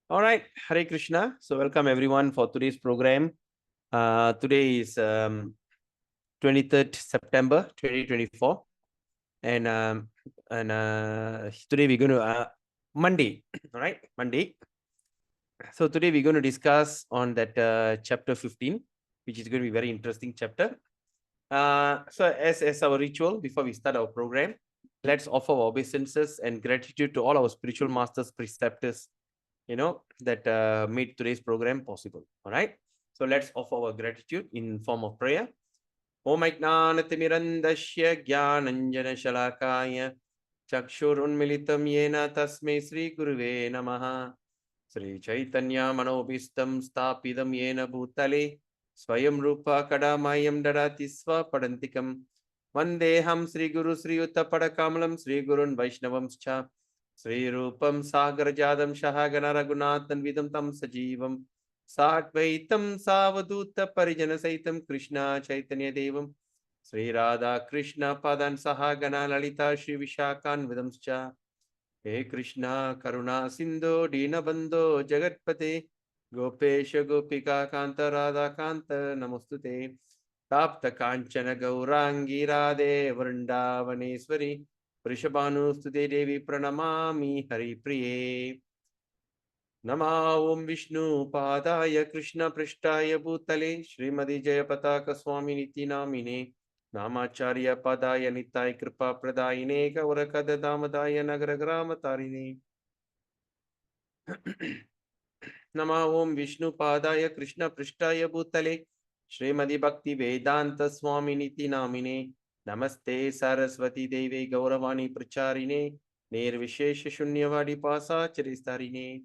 All right, Hare Krishna. So welcome everyone for today's program. Today is 23rd September 2024, and today we're going to Monday. All right, Monday. So today we're going to discuss on that chapter 15, which is going to be a very interesting chapter. So as our ritual, before we start our program, let's offer our obeisances and gratitude to all our spiritual masters, preceptors, that made today's program possible. All right. So let's offer our gratitude in form of prayer. Om Ajnanatimirandasya Gyananjana Shalakaya Chakshurunmilitam Yena Tasme Sri Guruve Namaha Sri Chaitanya Manobistam Stapidam Yena Bhutale Swayam Rupa Kadamayam Dadati Swapadantikam Vandeham Sri Guru Sri Uttapada Kamalam Sri Gurun Vaishnavamscha Sri Rupam Sagarajadam Shahagana Raghunathan Vidam Tam Sajivam Satvaitam Savaduta Parijana Saitam Krishna Chaitanya Devam Sri Radha Krishna Padan Sahagana Lalita Shri Vishakan Vidamscha He Krishna Karuna Sindhu Dina Bandho Jagatpate Gopesha Gopika Kanta Radha Kanta Namostute Tapta Kanchana Gaurangi Radhe Vrindavaneshwari Vrishabhanustude Devi Pranamami Hari Priye Nama Om Vishnu Padaya Krishna Prishtaya Bhutale Srimadi Jayapataka Swami Niti Namine Namacharya Padaya Nitai Kripa Pradayine Gaurakada Damadaya Nagaragrama Tarine Nama Om Vishnu Padaya Krishna Prishtaya Bhutale Srimadi Bhakti Vedanta Swami Niti Namine Namaste Saraswati Devi Gauravani Pracharine Nirvishesha Shunyavadi Pasa Charistarine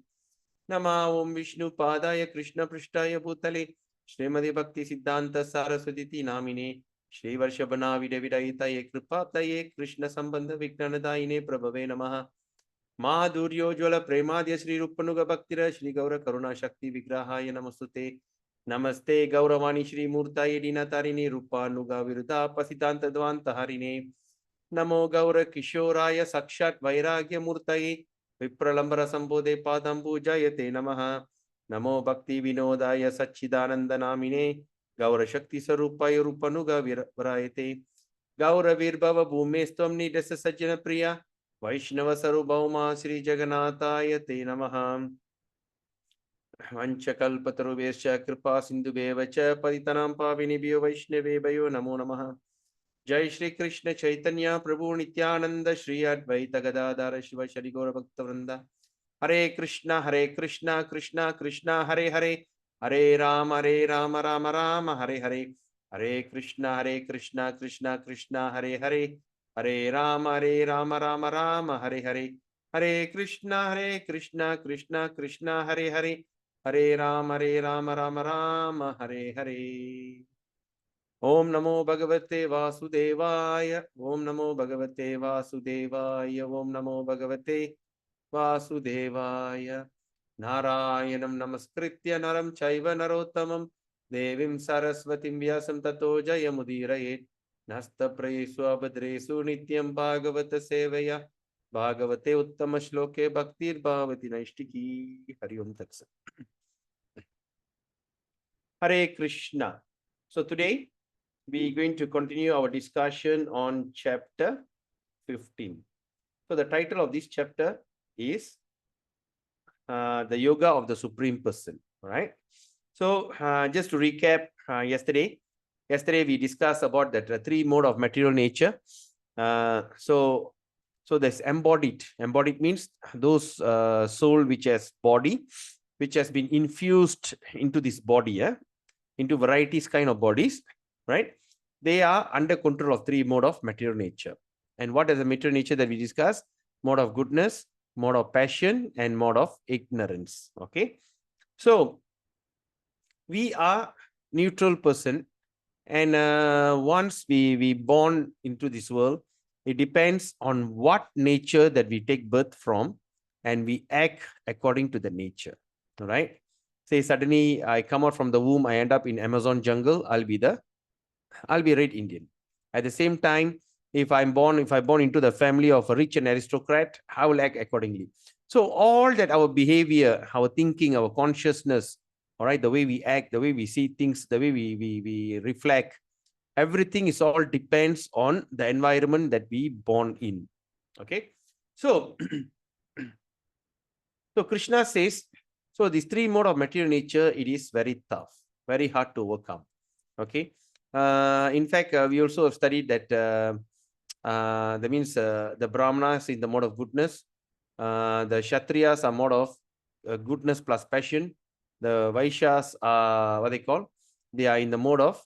Nama Om Vishnu Padaya Krishna Prishtaya Bhutale Srimadi Bhakti Siddhanta Saraswati Namine Shri Varshabhana Vidavidayitaye Kripataye Krishna Sambandha Vignanadaine Prabhave Namaha Madhuryojwala Premadya Shri Rupanuga Bhaktira Shri Gaura Karuna Shakti Vigrahaya Namastute Namaste Gauravani Shri Murtaye Dinatarini Rupanuga Viruddha Pasidanta Dvanta Harine Namo Gaura Kishoraya Sakshat Vairagya Murtaye Vipralambara Sambodhe Padambu Jayate Namaha Namo Bhakti Vinodaya Sachidananda Namine Gaura Shakti Sarupaya Rupanuga Virayate Gaura Virbhava Bhumestvam Nidasa Sajjana Priya Vaishnava Sarubhauma Sri Jagannataya Te Namaha Vanchakalpatarubhescha Kripa Sindhubheva Cha Paditanam Pavinibhyo Vaishnavebhayo Namo Namaha Jai Shri Krishna Chaitanya Prabhu Nityananda Shri Advaita Gadadhara Shiva Shri Gaura Bhakta Vrinda Hare Krishna Krishna Krishna Hare Hare Hare Rama Rama Rama Hare Hare Hare Krishna Krishna Krishna Hare Hare Hare Rama Rama Rama Hare Hare Hare Krishna Krishna Krishna Hare Hare Hare Rama Rama Rama Hare Hare Om Namo Bhagavate Vasudevaya Om Namo Bhagavate Vasudevaya Om Namo Bhagavate Vasudevaya Narayanam Namaskritya Naram Chaiva Narottamam Devim Saraswatim Vyasam Tato Jayamudiraye Nasta Prayesu Abhadresu Nityam Bhagavata Sevaya Bhagavate Uttama Shloke Bhaktir Bhavati Naishtiki Hari Om Tatsat Hare Krishna. So today we're going to continue our discussion on chapter 15. So the title of this chapter is the Yoga of the Supreme Person. All right. So just to recap, yesterday we discussed about that three mode of material nature. So there's embodied. Embodied means those soul which has body, which has been infused into this body, into varieties kind of bodies, right? They are under control of three mode of material nature. And what is the material nature that we discussed? Mode of goodness, mode of passion, and mode of ignorance. Okay. So we are neutral person, and once we born into this world, it depends on what nature that we take birth from, and we act according to the nature. All right. Say suddenly I come out from the womb, I end up in Amazon jungle, I'll be Red Indian. At the same time, If I'm born into the family of a rich and aristocrat, I will act accordingly. So all that, our behavior, our thinking, our consciousness, all right, the way we act, the way we see things, the way we reflect, everything is all depends on the environment that we born in. Okay. So so Krishna says, so these three mode of material nature, it is very tough, very hard to overcome. Okay. In fact, we also have studied that that means the Brahmanas in the mode of goodness, the Kshatriyas are mode of goodness plus passion. The Vaishyas are what they call, they are in the mode of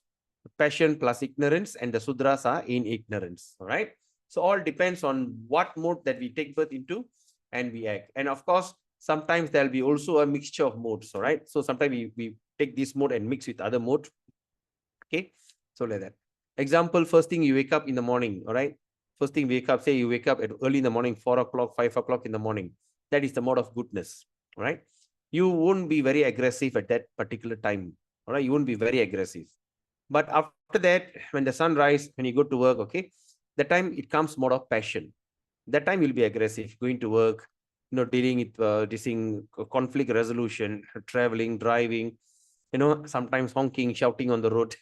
passion plus ignorance, and the Sudras are in ignorance. All right. So all depends on what mode that we take birth into and we act. And of course, sometimes there'll be also a mixture of modes. All right. So sometimes we take this mode and mix with other mode. Okay. So like that. Example, first thing you wake up in the morning. All right. First thing wake up, say you wake up at early in the morning, 4 o'clock, 5 o'clock in the morning. That is the mode of goodness. All right. You won't be very aggressive at that particular time. All right. You won't be very aggressive. But after that, when the sun rises, when you go to work, okay, the time it comes mode of passion. That time you'll be aggressive, going to work, dealing with this conflict resolution, traveling, driving, sometimes honking, shouting on the road.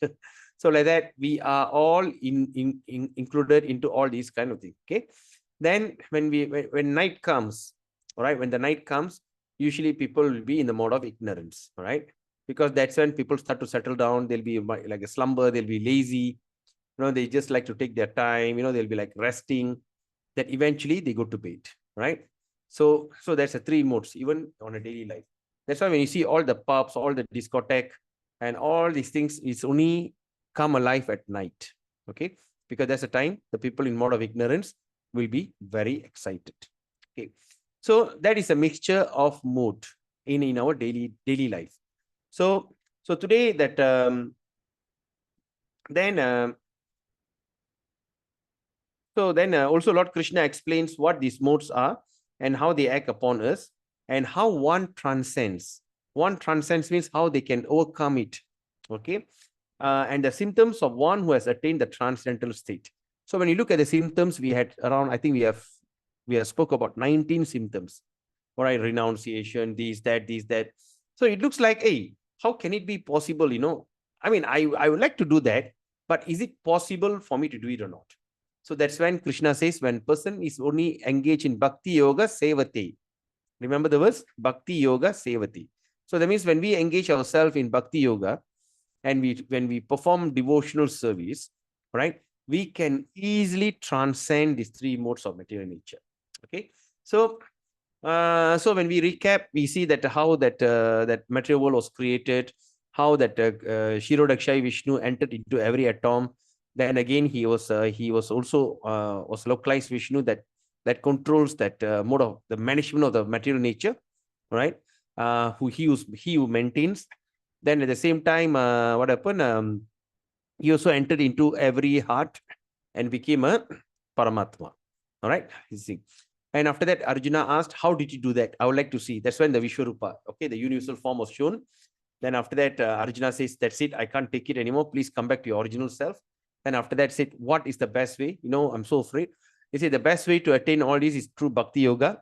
So like that, we are all included into all these kind of things. Okay. Then when night comes, all right, when the night comes, usually people will be in the mode of ignorance, all right, because that's when people start to settle down. They'll be like a slumber. They'll be lazy. They just like to take their time. They'll be like resting. That eventually they go to bed, right? So that's a three modes, even on a daily life. That's why when you see all the pubs, all the discotheque, and all these things, it's only come alive at night, okay? Because that's a time the people in mode of ignorance will be very excited, okay? So that is a mixture of mood in our daily life. So today that then also Lord Krishna explains what these modes are and how they act upon us, and how one transcends. One transcends means how they can overcome it. Okay. And the symptoms of one who has attained the transcendental state. So when you look at the symptoms, we had around, I think we have spoke about 19 symptoms. All right, renunciation, these, that. So it looks like, hey, how can it be possible? I mean, I would like to do that, but is it possible for me to do it or not? So that's when Krishna says, when person is only engaged in bhakti yoga sevate. Remember the words bhakti yoga sevati. So that means when we engage ourselves in bhakti yoga, and when we perform devotional service, right, we can easily transcend these three modes of material nature. Okay. So when we recap, we see that how that material world was created, how that Shirodakshai Vishnu entered into every atom. Then again, he was also was localized Vishnu that controls that mode of the management of the material nature, right? He who maintains. Then at the same time, what happened? He also entered into every heart and became a Paramatma. All right. And after that, Arjuna asked, how did you do that? I would like to see. That's when the Vishwarupa, okay, the universal form was shown. Then after that, Arjuna says, that's it. I can't take it anymore. Please come back to your original self. Then after that, said, what is the best way? I'm so afraid. He said, the best way to attain all this is through Bhakti Yoga.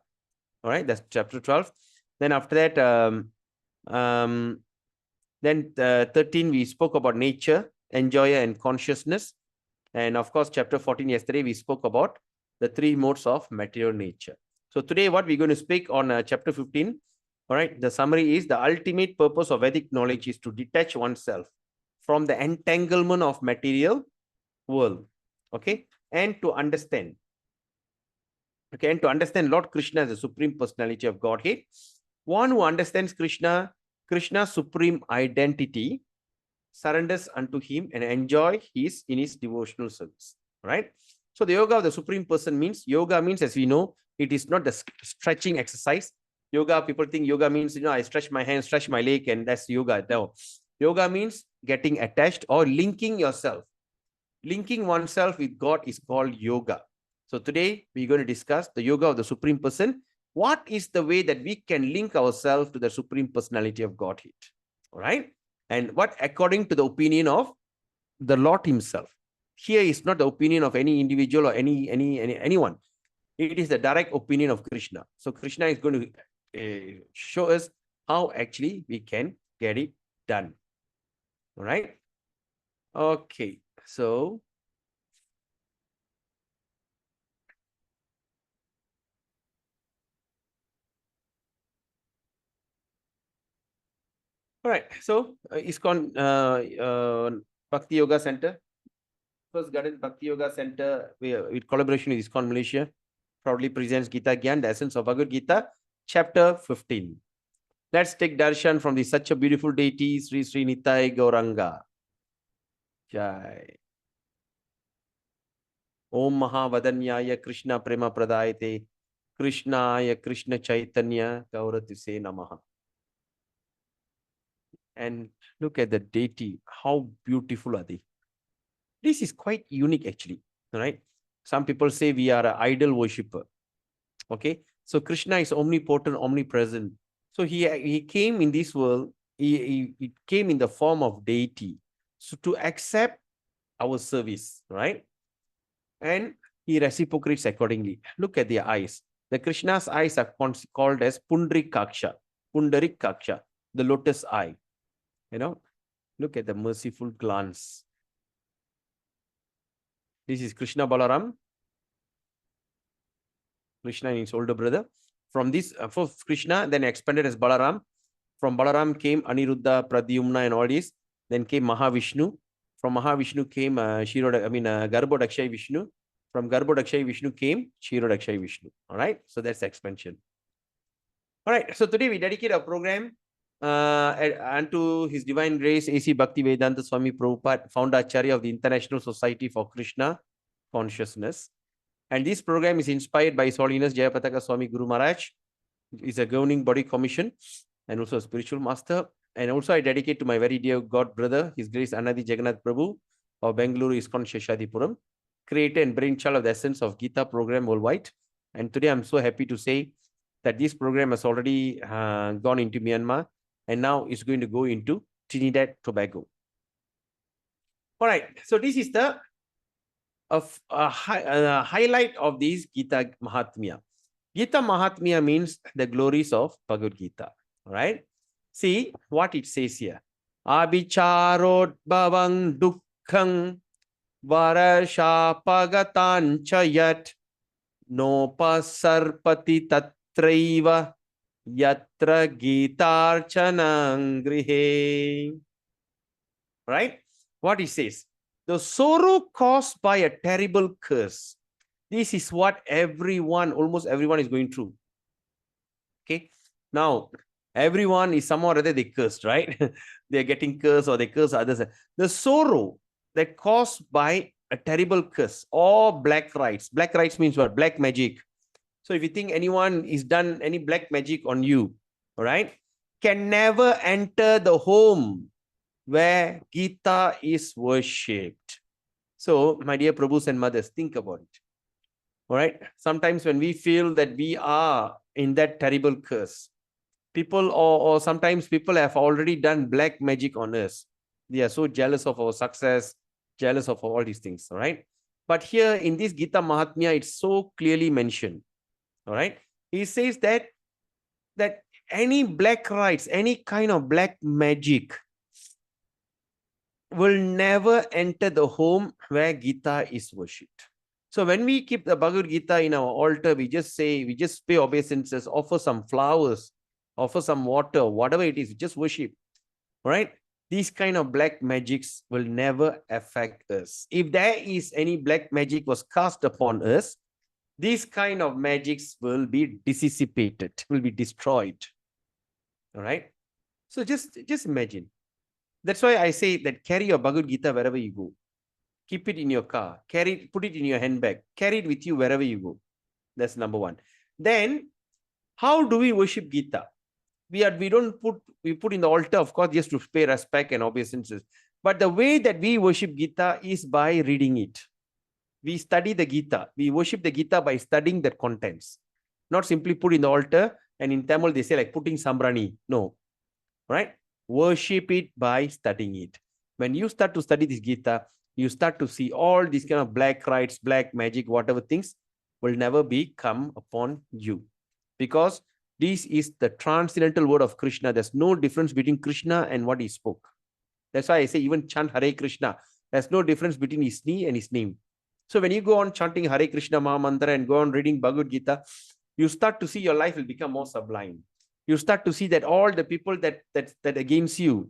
All right, that's chapter 12. Then after that, then 13, we spoke about nature, enjoyer, and consciousness. And of course, chapter 14, yesterday, we spoke about the three modes of material nature. So today, what we're going to speak on chapter 15, all right, the summary is the ultimate purpose of Vedic knowledge is to detach oneself from the entanglement of material world, okay, and to understand, okay, and to understand Lord Krishna as the Supreme Personality of Godhead. One who understands Krishna's supreme identity, surrenders unto him and enjoy in his devotional service, right? So the yoga of the Supreme Person means, yoga means, as we know, it is not the stretching exercise. Yoga, people think yoga means, I stretch my hand, stretch my leg, and that's yoga. No. Yoga means getting attached or linking yourself. Linking oneself with God is called yoga. So today we're going to discuss the yoga of the Supreme Person. What is the way that we can link ourselves to the Supreme Personality of Godhead? All right. And what according to the opinion of the Lord himself. here is not the opinion of any individual or anyone. It is the direct opinion of Krishna. So Krishna is going to show us how actually we can get it done. All right. Okay. So all right. So ISKCON Bhakti Yoga Center, First Garden Bhakti Yoga Center, with collaboration with ISKCON Malaysia, proudly presents Gita Gyan, the essence of Bhagavad Gita, chapter 15. Let's take darshan from the such a beautiful deity, Sri Sri Nitai Gauranga. Jai. Om Mahavadanyaya Krishna Prema Pradayate Krishnaya Krishna Chaitanya Gauratise Namaha. And look at the deity. How beautiful are they? This is quite unique actually. Right? Some people say we are an idol worshipper. Okay. So Krishna is omnipotent, omnipresent. So he came in this world. He came in the form of deity. So to accept our service, right? And he reciprocates accordingly. Look at the eyes. The Krishna's eyes are called as Pundrikaksha, the lotus eye. You know, look at the merciful glance. This is Krishna Balaram. Krishna and his older brother. From this, first Krishna, then expanded as Balaram. From Balaram came Aniruddha, Pradyumna, and all this. Then came Mahavishnu. From Mahavishnu came Garbhodakshay Vishnu. From Garbhodakshay Vishnu came Kshirodakshay Vishnu. All right. So that's expansion. All right. So today we dedicate our program unto His Divine Grace, A.C. Bhaktivedanta Swami Prabhupada, founder Acharya of the International Society for Krishna Consciousness. And this program is inspired by His Holiness Jayapataka Swami Guru Maharaj. Is a governing body commission and also a spiritual master. And also I dedicate to my very dear God brother, His Grace Anadi Jagannath Prabhu of Bengaluru ISKCON Sheshadipuram, creator and brainchild of the essence of Gita program worldwide. And today I'm so happy to say that this program has already gone into Myanmar and now it's going to go into Trinidad, Tobago. All right, so this is the highlight of this Gita Mahatmya. Gita Mahatmya means the glories of Bhagavad Gita. All right. See what it says here. Abhicharot bhavang dukkhang varashapagatan chayat nopasarpati tatraiva yatra gitarchanang grihe. Right? What it says. The sorrow caused by a terrible curse. This is what almost everyone is going through. Okay. Now, everyone is somehow or other they cursed, right? They're getting cursed or they curse others. The sorrow that caused by a terrible curse or black rites. Black rites means what? Black magic. So if you think anyone is done any black magic on you, all right, can never enter the home where Gita is worshipped. So, my dear Prabhus and mothers, think about it. All right. Sometimes when we feel that we are in that terrible curse, people or sometimes people have already done black magic on us. They are so jealous of our success, jealous of all these things. All right. But here in this Gita Mahatmya, it's so clearly mentioned. All right. He says that any black rites, any kind of black magic will never enter the home where Gita is worshipped. So when we keep the Bhagavad Gita in our altar, we just pay obeisances, offer some flowers, offer some water, whatever it is, just worship. All right? These kind of black magics will never affect us. If there is any black magic was cast upon us, these kind of magics will be dissipated, will be destroyed. All right? So just imagine. That's why I say that carry your Bhagavad Gita wherever you go. Keep it in your car. Put it in your handbag. Carry it with you wherever you go. That's number one. Then, how do we worship Gita? We put in the altar, of course, just to pay respect and obeisances. But the way that we worship Gita is by reading it. We study the Gita. We worship the Gita by studying the contents. Not simply put in the altar, and in Tamil they say like putting sambrani. No. Right? Worship it by studying it. When you start to study this Gita, you start to see all these kind of black rites, black magic, whatever things will never be come upon you. Because this is the transcendental word of Krishna. There's no difference between Krishna and what he spoke. That's why I say even chant Hare Krishna. There's no difference between his knee and his name. So when you go on chanting Hare Krishna Maha Mantra and go on reading Bhagavad Gita, you start to see your life will become more sublime. You start to see that all the people that against you,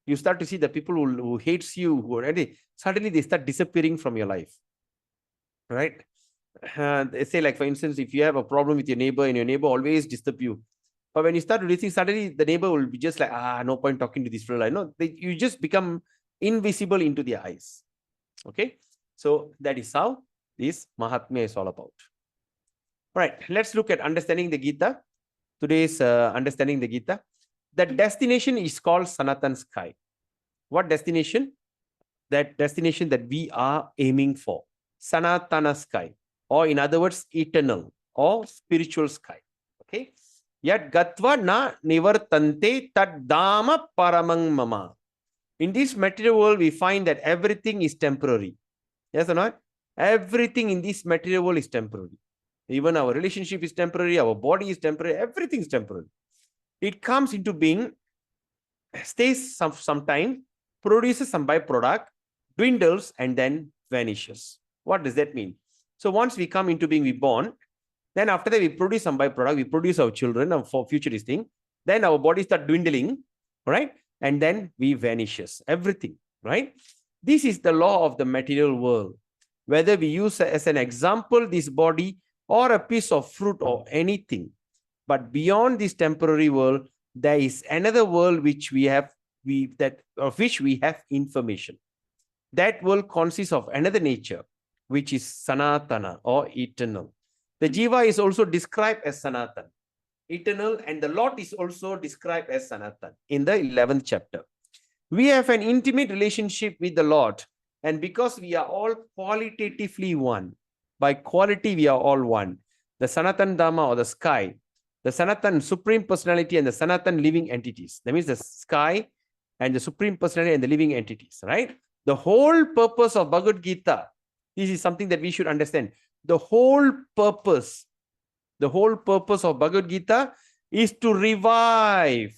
you start to see the people who hates you, who already suddenly they start disappearing from your life. Right? They say, like, for instance, if you have a problem with your neighbor and your neighbor always disturb you, but when you start releasing, suddenly the neighbor will be just like, no point talking to this fellow. No, you just become invisible into their eyes. Okay, so that is how this Mahatmya is all about. All right, let's look at understanding the Gita. Today's understanding the Gita. The destination is called Sanatan Sky. What destination? That destination that we are aiming for. Sanatana sky, or in other words, eternal or spiritual sky. Okay. Yat gatva na nivartante tad dama paramang mama. In this material world, we find that everything is temporary. Yes or not? Everything in this material world is temporary. Even our relationship is temporary, our body is temporary, everything is temporary. It comes into being, stays some time, produces some byproduct, dwindles, and then vanishes. What does that mean? So once we come into being, we born, then after that we produce some byproduct, we produce our children for future this thing, then our body start dwindling, right? And then we vanishes, everything, right? This is the law of the material world. Whether we use as an example this body or a piece of fruit or anything, but beyond this temporary world, there is another world which we have, of which we have information. That world consists of another nature, which is Sanatana or eternal. The Jiva is also described as Sanatan, eternal, and the Lord is also described as Sanatan in the 11th chapter. We have an intimate relationship with the Lord, and because we are all qualitatively one, by quality we are all one. The Sanatan Dhamma or the sky, the Sanatan Supreme Personality and the Sanatan living entities. That means the sky and the Supreme Personality and the living entities, right? The whole purpose of Bhagavad Gita, this is something that we should understand. The whole purpose of Bhagavad Gita is to revive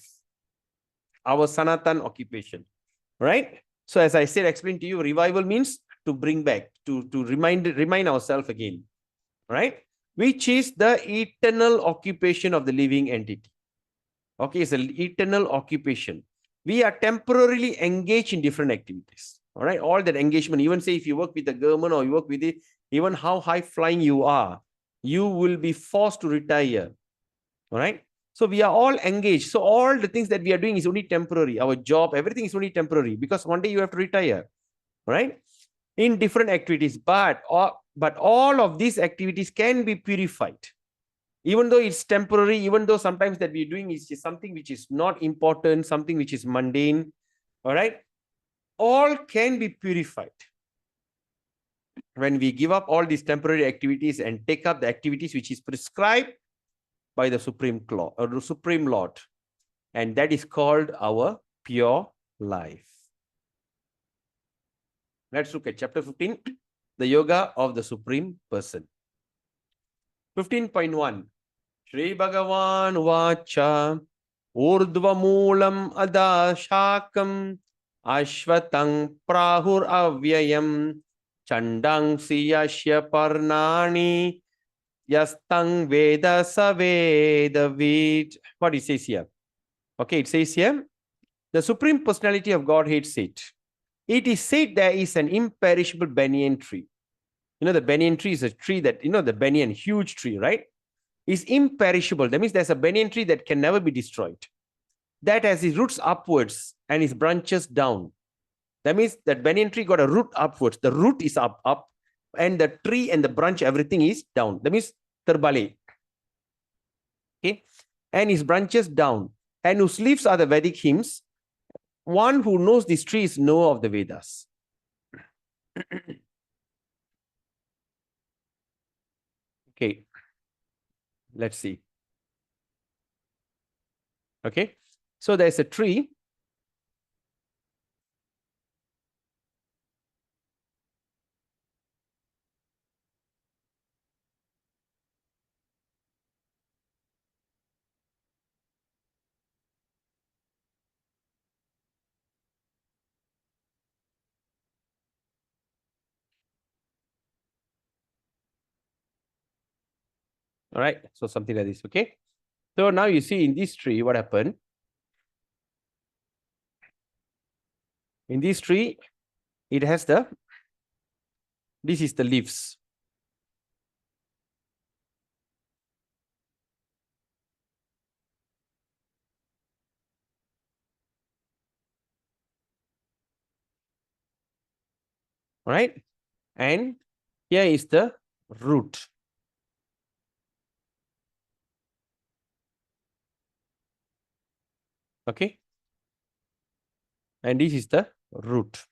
our Sanatan occupation, right? So as I said, explain to you, revival means to bring back, to remind ourselves again, right? Which is the eternal occupation of the living entity. Okay, it's an eternal occupation. We are temporarily engaged in different activities. All right, all that engagement, even say if you work with the government or you work with it, even how high flying you are, you will be forced to retire. All right. So we are all engaged. So all the things that we are doing is only temporary. Our job, everything is only temporary because one day you have to retire. Right? In different activities. But all of these activities can be purified. Even though it's temporary, even though sometimes that we're doing is something which is not important, something which is mundane. All right. All can be purified when we give up all these temporary activities and take up the activities which is prescribed by the Supreme Lord. And that is called our pure life. Let's look at chapter 15, the yoga of the Supreme Person. 15.1. Shri Bhagavan Vacha Urdhva Adashakam Ashvatang Prahur Avyayam Chandang Siyashya Parnani Yastang Veda Saveda Vid. What it says here? Okay, it says here, the Supreme Personality of Godhead said, it is said there is an imperishable banyan tree. You know, the banyan tree is a tree that, the banyan, huge tree, right? Is imperishable. That means there's a banyan tree that can never be destroyed. That has its roots upwards and its branches down. That means that banyan tree got a root upwards. The root is up, and the tree and the branch, everything is down. That means terbalik. Okay. And his branches down. And whose leaves are the Vedic hymns. One who knows these trees know of the Vedas. Okay. Let's see. Okay. So there's a tree. All right. So something like this. Okay. So now you see in this tree, what happened? In this tree, it has this is the leaves. All right. And here is the root. Okay. And this is the root.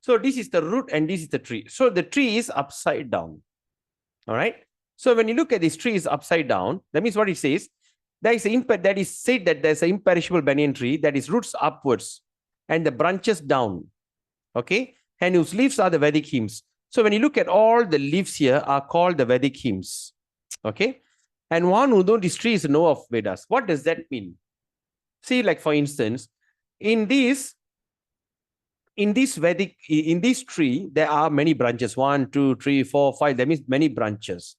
So this is the root and this is the tree. So the tree is upside down. All right. So when you look at this tree is upside down, that means what it says, that is said that there's an imperishable banyan tree that is roots upwards and the branches down. Okay. And whose leaves are the Vedic hymns. So when you look at all the leaves here are called the Vedic hymns. Okay. And one who knows this tree is know of Vedas. What does that mean? See, like for instance, in this Vedic, in this tree, there are many branches. 1, 2, 3, 4, 5. That means many branches.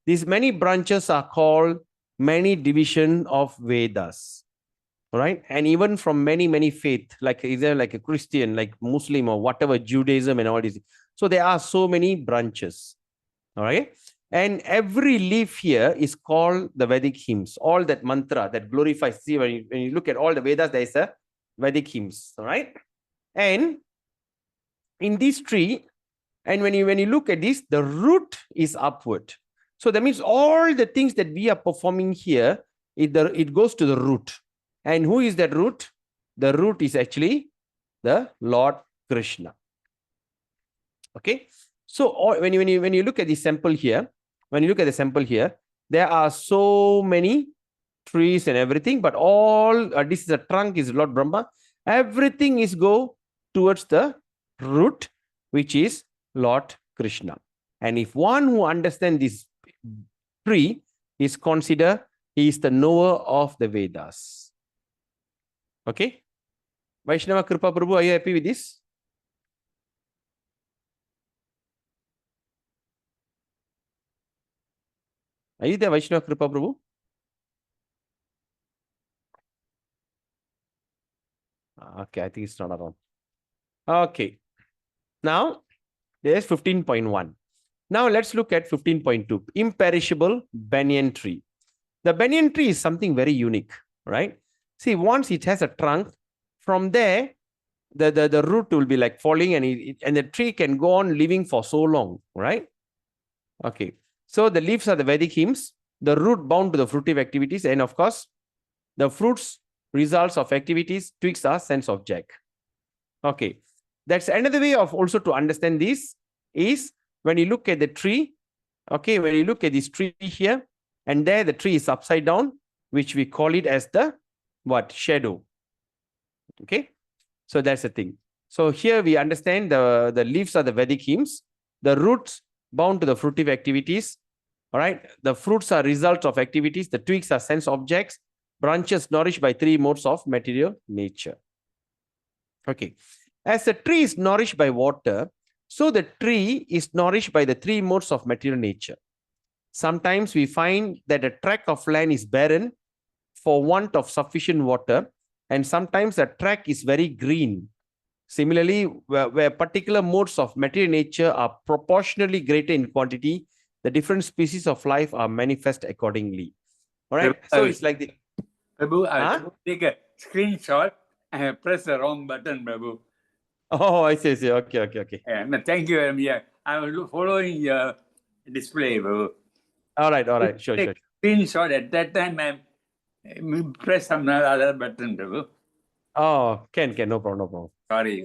These many branches are called many division of Vedas. All right. And even from many faith, like either like a Christian, like Muslim or whatever, Judaism and all this. So there are so many branches. All right. And every leaf here is called the Vedic hymns. All that mantra that glorifies. See, when you look at all the Vedas, there is a Vedic hymns. All right. And in this tree, and when you look at this, the root is upward. So that means all the things that we are performing here, it goes to the root. And who is that root? The root is actually the Lord Krishna. Okay. So when you look at the sample here, there are so many trees and everything, but all this is a trunk is Lord Brahma. Everything is go towards the root, which is Lord Krishna. And if one who understands this tree is considered, he is the knower of the Vedas. Okay. Vaishnava Kripa Prabhu, are you happy with this? Are you there, Vaishnava Kripa Prabhu? Okay, I think it's not around. Okay. Now, there's 15.1. Now, let's look at 15.2. Imperishable banyan tree. The banyan tree is something very unique, right? See, once it has a trunk, from there, the root will be like falling and the tree can go on living for so long, right? Okay. So the leaves are the Vedic hymns, the root bound to the fruitive activities, and of course, the fruits, results of activities, twigs are sense object. Okay. That's another way of also to understand this is when you look at the tree, okay, when you look at this tree here, and there the tree is upside down, which we call it as the what? Shadow. Okay. So that's the thing. So here we understand the leaves are the Vedic hymns, the roots bound to the fruitive activities. All right. The fruits are results of activities. The twigs are sense objects. Branches nourished by 3 modes of material nature. Okay. As the tree is nourished by water, so the tree is nourished by the 3 modes of material nature. Sometimes we find that a tract of land is barren for want of sufficient water, and sometimes a tract is very green. Similarly, where particular modes of material nature are proportionally greater in quantity, the different species of life are manifest accordingly. All right. So it's like the. Prabhu, I take a screenshot. I have pressed the wrong button, Prabhu. Oh, I see. Okay. Yeah, no, thank you. I was following your display, Prabhu. All right. Sure. Screenshot at that time. I press some other button, Prabhu. Oh, can no problem. Sorry.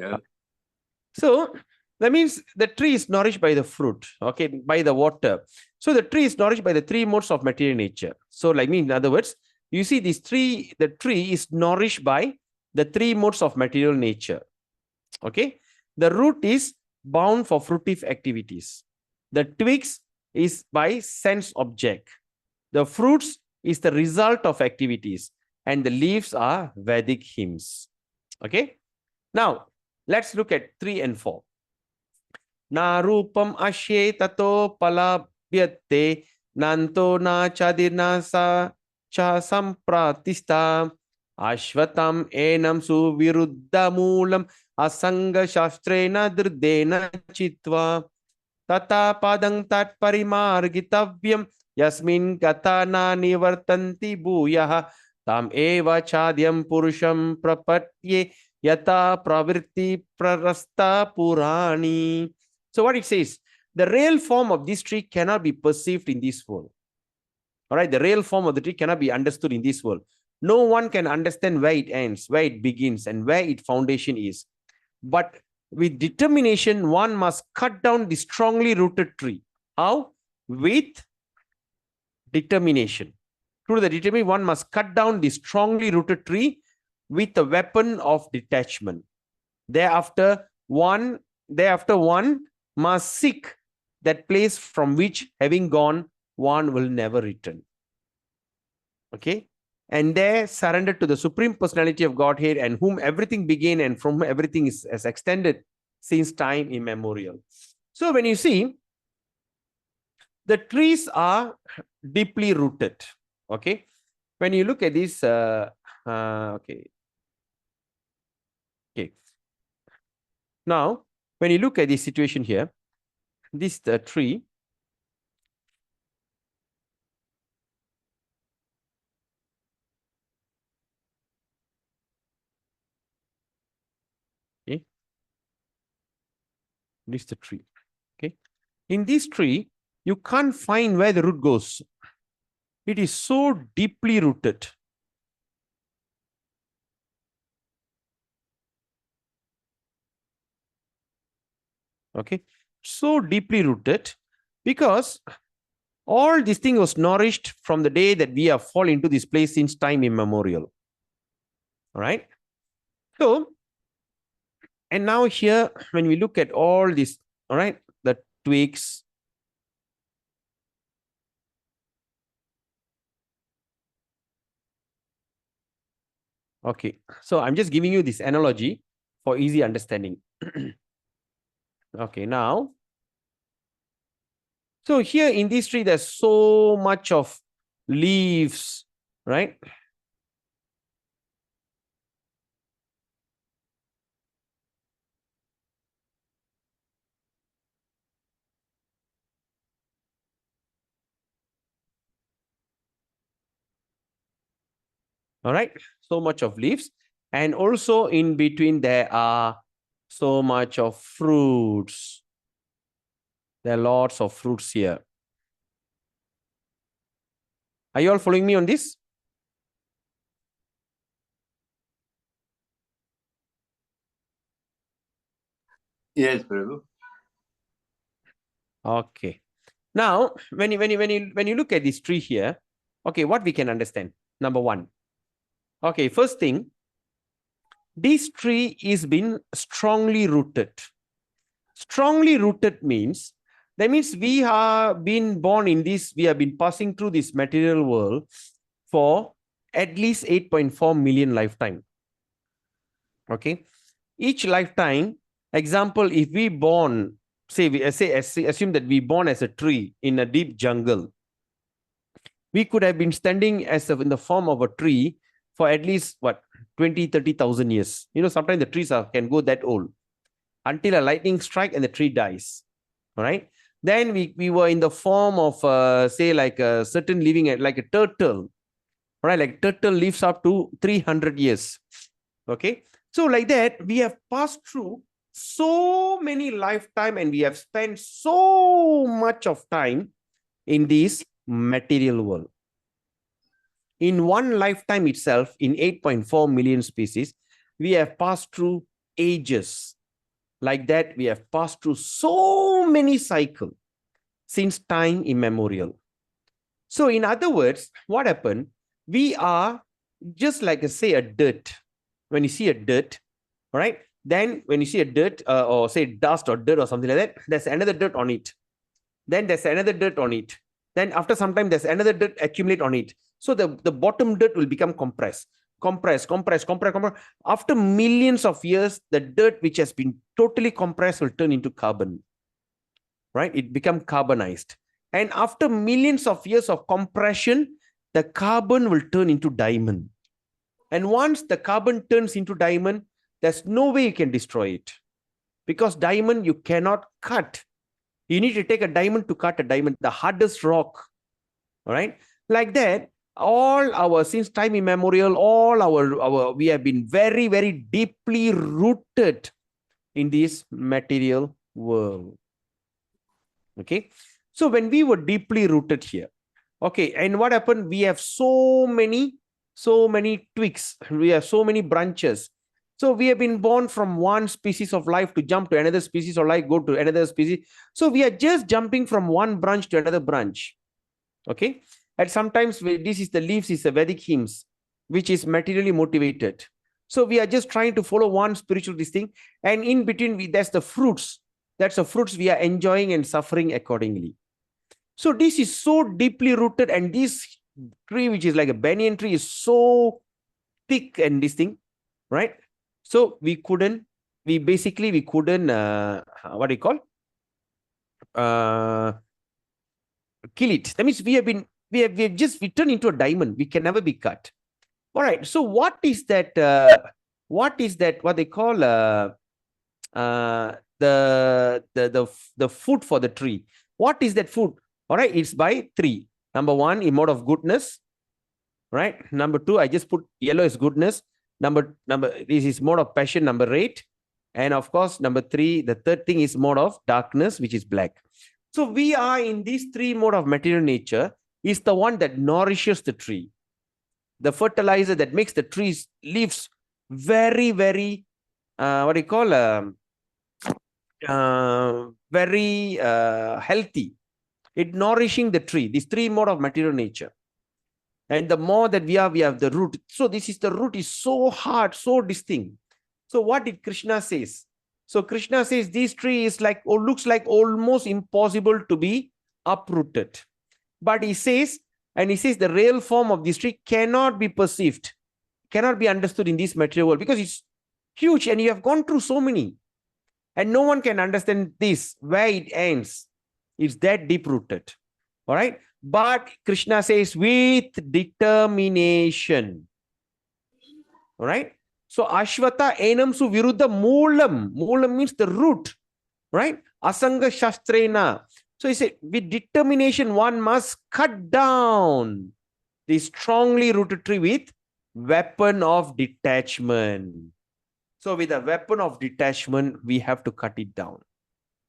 So that means the tree is nourished by the fruit, okay, by the water. So the tree is nourished by the 3 modes of material nature. So like me, in other words, you see the tree is nourished by the 3 modes of material nature. Okay. The root is bound for fruitive activities. The twigs is by sense object. The fruits is the result of activities. And the leaves are Vedic hymns. Okay. Now, let's look at 3 and 4. Na rupam ashe tato palabhyate Nanto na chadirna sa cha sampratista ashvatam enam suviruddha moolam asanga shastrena drdena chitva tata padang tat parimargitavyam yasmin gata na nivartanti bhuyah tam eva chadyam purusham prapatye yata pravirti prarasta purani. So what it says, the real form of this tree cannot be perceived in this world. All right, the real form of the tree cannot be understood in this world. No one can understand where it ends, where it begins, and where its foundation is. But with determination, one must cut down the strongly rooted tree. How? With determination. Through the determination, one must cut down the strongly rooted tree with the weapon of detachment. Thereafter, one must seek that place from which, having gone, one will never return. Okay? And there surrender to the Supreme Personality of Godhead, and whom everything began and from whom everything is extended since time immemorial. So when you see, the trees are deeply rooted. Okay? When you look at this, okay. Now, when you look at this situation here, this tree, okay, this is the tree. Okay, in this tree, you can't find where the root goes. It is so deeply rooted. Okay, so deeply rooted because all this thing was nourished from the day that we have fallen into this place since time immemorial. All right. So, and now here, when we look at all this, all right, the twigs, okay, so I'm just giving you this analogy for easy understanding. Okay, now, so here in this tree, there's so much of leaves, right? All right, so much of leaves. And also in between, there are so much of fruits. There are lots of fruits here. Are you all following me on this? Yes, Prabhu. Okay. Now, when you look at this tree here, okay, what we can understand? Number one. Okay, first thing, this tree is been strongly rooted. Strongly rooted means, that means we have been born in this, we have been passing through this material world for at least 8.4 million lifetime. Okay. Each lifetime, example, if we born, assume that we born as a tree in a deep jungle, we could have been standing in the form of a tree for at least what 20-30,000 years. You know, sometimes the trees can go that old until a lightning strike and the tree dies. All right. Then we were in the form of say like a certain living, like a turtle. All right, like turtle lives up to 300 years. Okay. So like that, we have passed through so many lifetime and we have spent so much of time in this material world. In one lifetime itself, in 8.4 million species, we have passed through ages. Like that, we have passed through so many cycles since time immemorial. So in other words, what happened? We are just like, say, a dirt. When you see a dirt, all right, then when you see a dirt or say dust or dirt or something like that, there's another dirt on it. Then there's another dirt on it. Then after some time, there's another dirt accumulate on it. So the bottom dirt will become compressed. After millions of years, the dirt which has been totally compressed will turn into carbon. Right? It become carbonized. And after millions of years of compression, the carbon will turn into diamond. And once the carbon turns into diamond, there's no way you can destroy it. Because diamond, you cannot cut. You need to take a diamond to cut a diamond, the hardest rock. All right. Like that, since time immemorial, we have been very, very deeply rooted in this material world. Okay. So when we were deeply rooted here, okay, and what happened? We have so many twigs. We have so many branches. So we have been born from one species of life to jump to another species of life, go to another species. So we are just jumping from one branch to another branch. Okay. And sometimes this is the leaves, is the Vedic hymns, which is materially motivated. So we are just trying to follow one spiritual thing. And in between, that's the fruits. That's the fruits we are enjoying and suffering accordingly. So this is so deeply rooted, and this tree, which is like a banyan tree, is so thick and this thing, right? So we couldn't, what do you call? Kill it. That means we have turned into a diamond. We can never be cut. All right. So what is that? What they call the food for the tree? What is that food? All right. It's by 3. Number 1, in mode of goodness. Right. Number 2, I just put yellow as goodness. This is mode of passion, number 8. And of course, number 3, the third thing is mode of darkness, which is black. So we are in these 3 mode of material nature, is the one that nourishes the tree. The fertilizer that makes the tree's leaves very, very, very healthy. It nourishing the tree, these 3 mode of material nature. And the more that we have the root. So this is the root is so hard, so distinct. So what did Krishna says? So Krishna says this tree is like, or looks like almost impossible to be uprooted. But he says the real form of this tree cannot be perceived, cannot be understood in this material world, because it's huge and you have gone through so many. And no one can understand this, where it ends. It's that deep rooted. All right. But Krishna says with determination. All right. So Ashvata enam su viruddha moolam. Moolam means the root. Right. Asanga shastrena. So he said, with determination, one must cut down the strongly rooted tree with weapon of detachment. So with a weapon of detachment, we have to cut it down.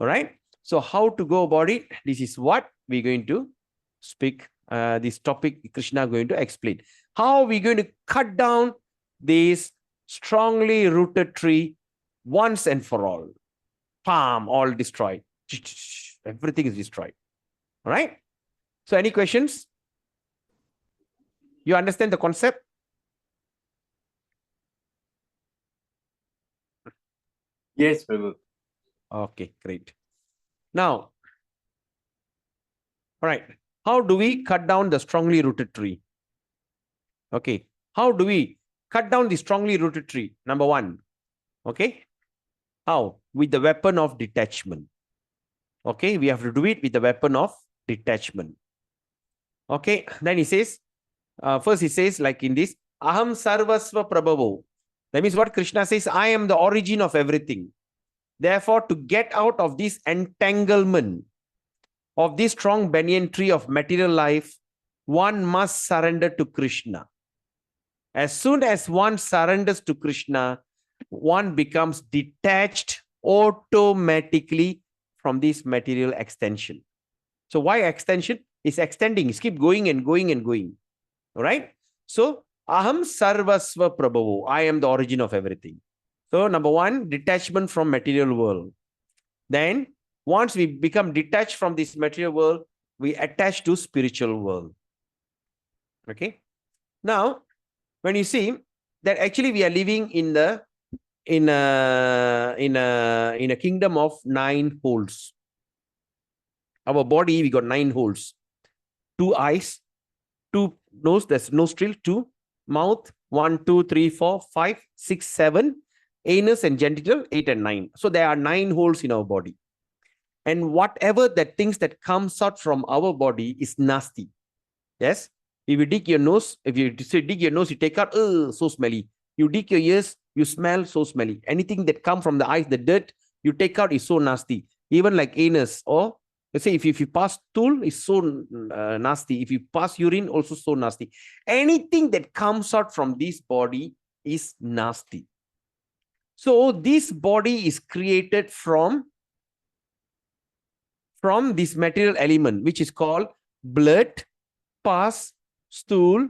All right. So how to go about it? This is what we're going to speak. This topic Krishna is going to explain. How are we going to cut down this strongly rooted tree once and for all? Palm, all destroyed. Everything is destroyed. All right. So any questions? You understand the concept? Yes, Prabhu. Okay, great. Now, all right. How do we cut down the strongly rooted tree? Okay. How do we cut down the strongly rooted tree? Number 1. Okay. How? With the weapon of detachment. Okay. We have to do it with the weapon of detachment. Okay. Then he says, first he says like in this, Aham Sarvasva Prabhavo. That means what Krishna says, I am the origin of everything. Therefore, to get out of this entanglement of this strong banyan tree of material life, one must surrender to Krishna. As soon as one surrenders to Krishna, one becomes detached automatically from this material extension. So why extension? It's extending. It's keep going and going and going. All right. So Aham Sarvasva Prabhavo. I am the origin of everything. So number 1, detachment from material world. Then once we become detached from this material world, we attach to spiritual world. Okay. Now, when you see that actually we are living in a kingdom of 9 holes. Our body, we got 9 holes. 2 eyes, 2 nose, that's nostril, 2 mouth, 1, 2, 3, 4, 5, 6, 7, anus and genital, 8 and 9. So there are 9 holes in our body. And whatever that things that comes out from our body is nasty. Yes. If you dig your nose, if you say dig your nose, you take out, so smelly. You dig your ears, you smell so smelly. Anything that come from the eyes, the dirt you take out is so nasty. Even like anus, or let's say if you pass stool, is so nasty. If you pass urine, also so nasty. Anything that comes out from this body is nasty. So this body is created from this material element, which is called blood, pus, stool,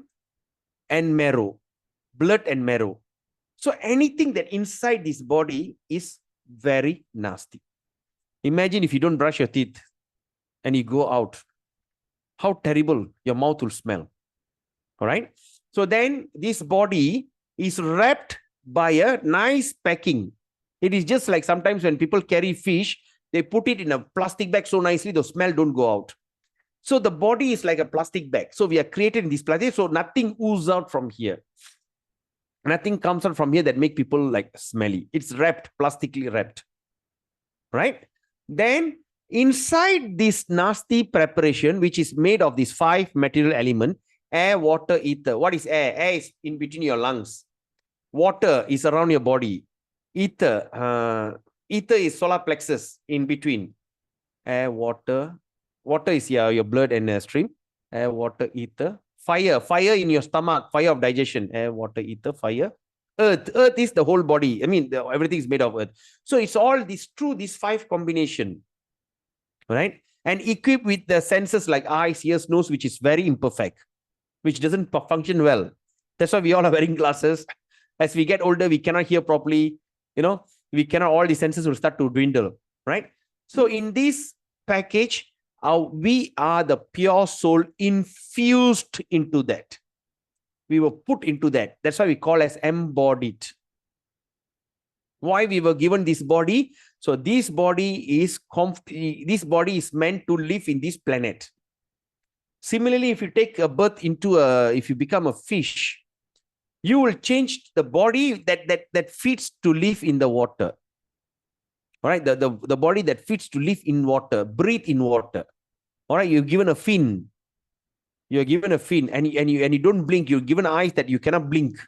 and marrow. Blood and marrow. So anything that inside this body is very nasty. Imagine if you don't brush your teeth and you go out, how terrible your mouth will smell. All right. So then this body is wrapped by a nice packing. It is just like sometimes when people carry fish, they put it in a plastic bag so nicely, the smell don't go out. So the body is like a plastic bag. So we are created in this plastic, so nothing oozes out from here. Nothing comes out from here that make people like smelly. It's wrapped, plastically wrapped. Right? Then inside this nasty preparation, which is made of these 5 material elements, air, water, ether. What is air? Air is in between your lungs. Water is around your body. Ether, ether is solar plexus in between. Air, water. Water is your blood and stream. Air, water, ether. Fire. Fire in your stomach. Fire of digestion. Air, water, ether, fire. Earth. Earth is the whole body. I mean, everything is made of earth. So it's all this through these 5 combination. Right? And equipped with the senses like eyes, ears, nose, which is very imperfect, which doesn't function well. That's why we all are wearing glasses. As we get older, we cannot hear properly. We cannot, all the senses will start to dwindle. Right? So in this package, we are the pure soul infused into that. We were put into that. That's why we call as embodied. Why we were given this body? So this body is meant to live in this planet. Similarly, if you take a birth into if you become a fish, you will change the body that fits to live in the water. All right, the body that fits to live in water, breathe in water. All right, you're given a fin. You're given a fin, and you don't blink. You're given eyes that you cannot blink,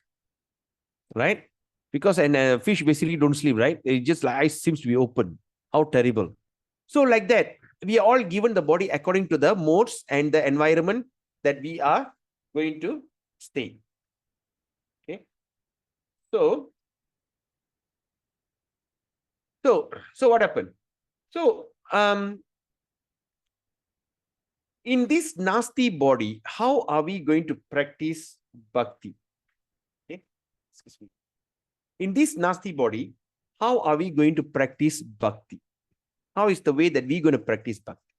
right? Because a fish basically don't sleep, right? It just like eyes seems to be open. How terrible! So like that, we are all given the body according to the modes and the environment that we are going to stay. Okay. So what happened? So in this nasty body, how are we going to practice bhakti? Okay. Excuse me. In this nasty body, how are we going to practice bhakti? How is the way that we're going to practice bhakti?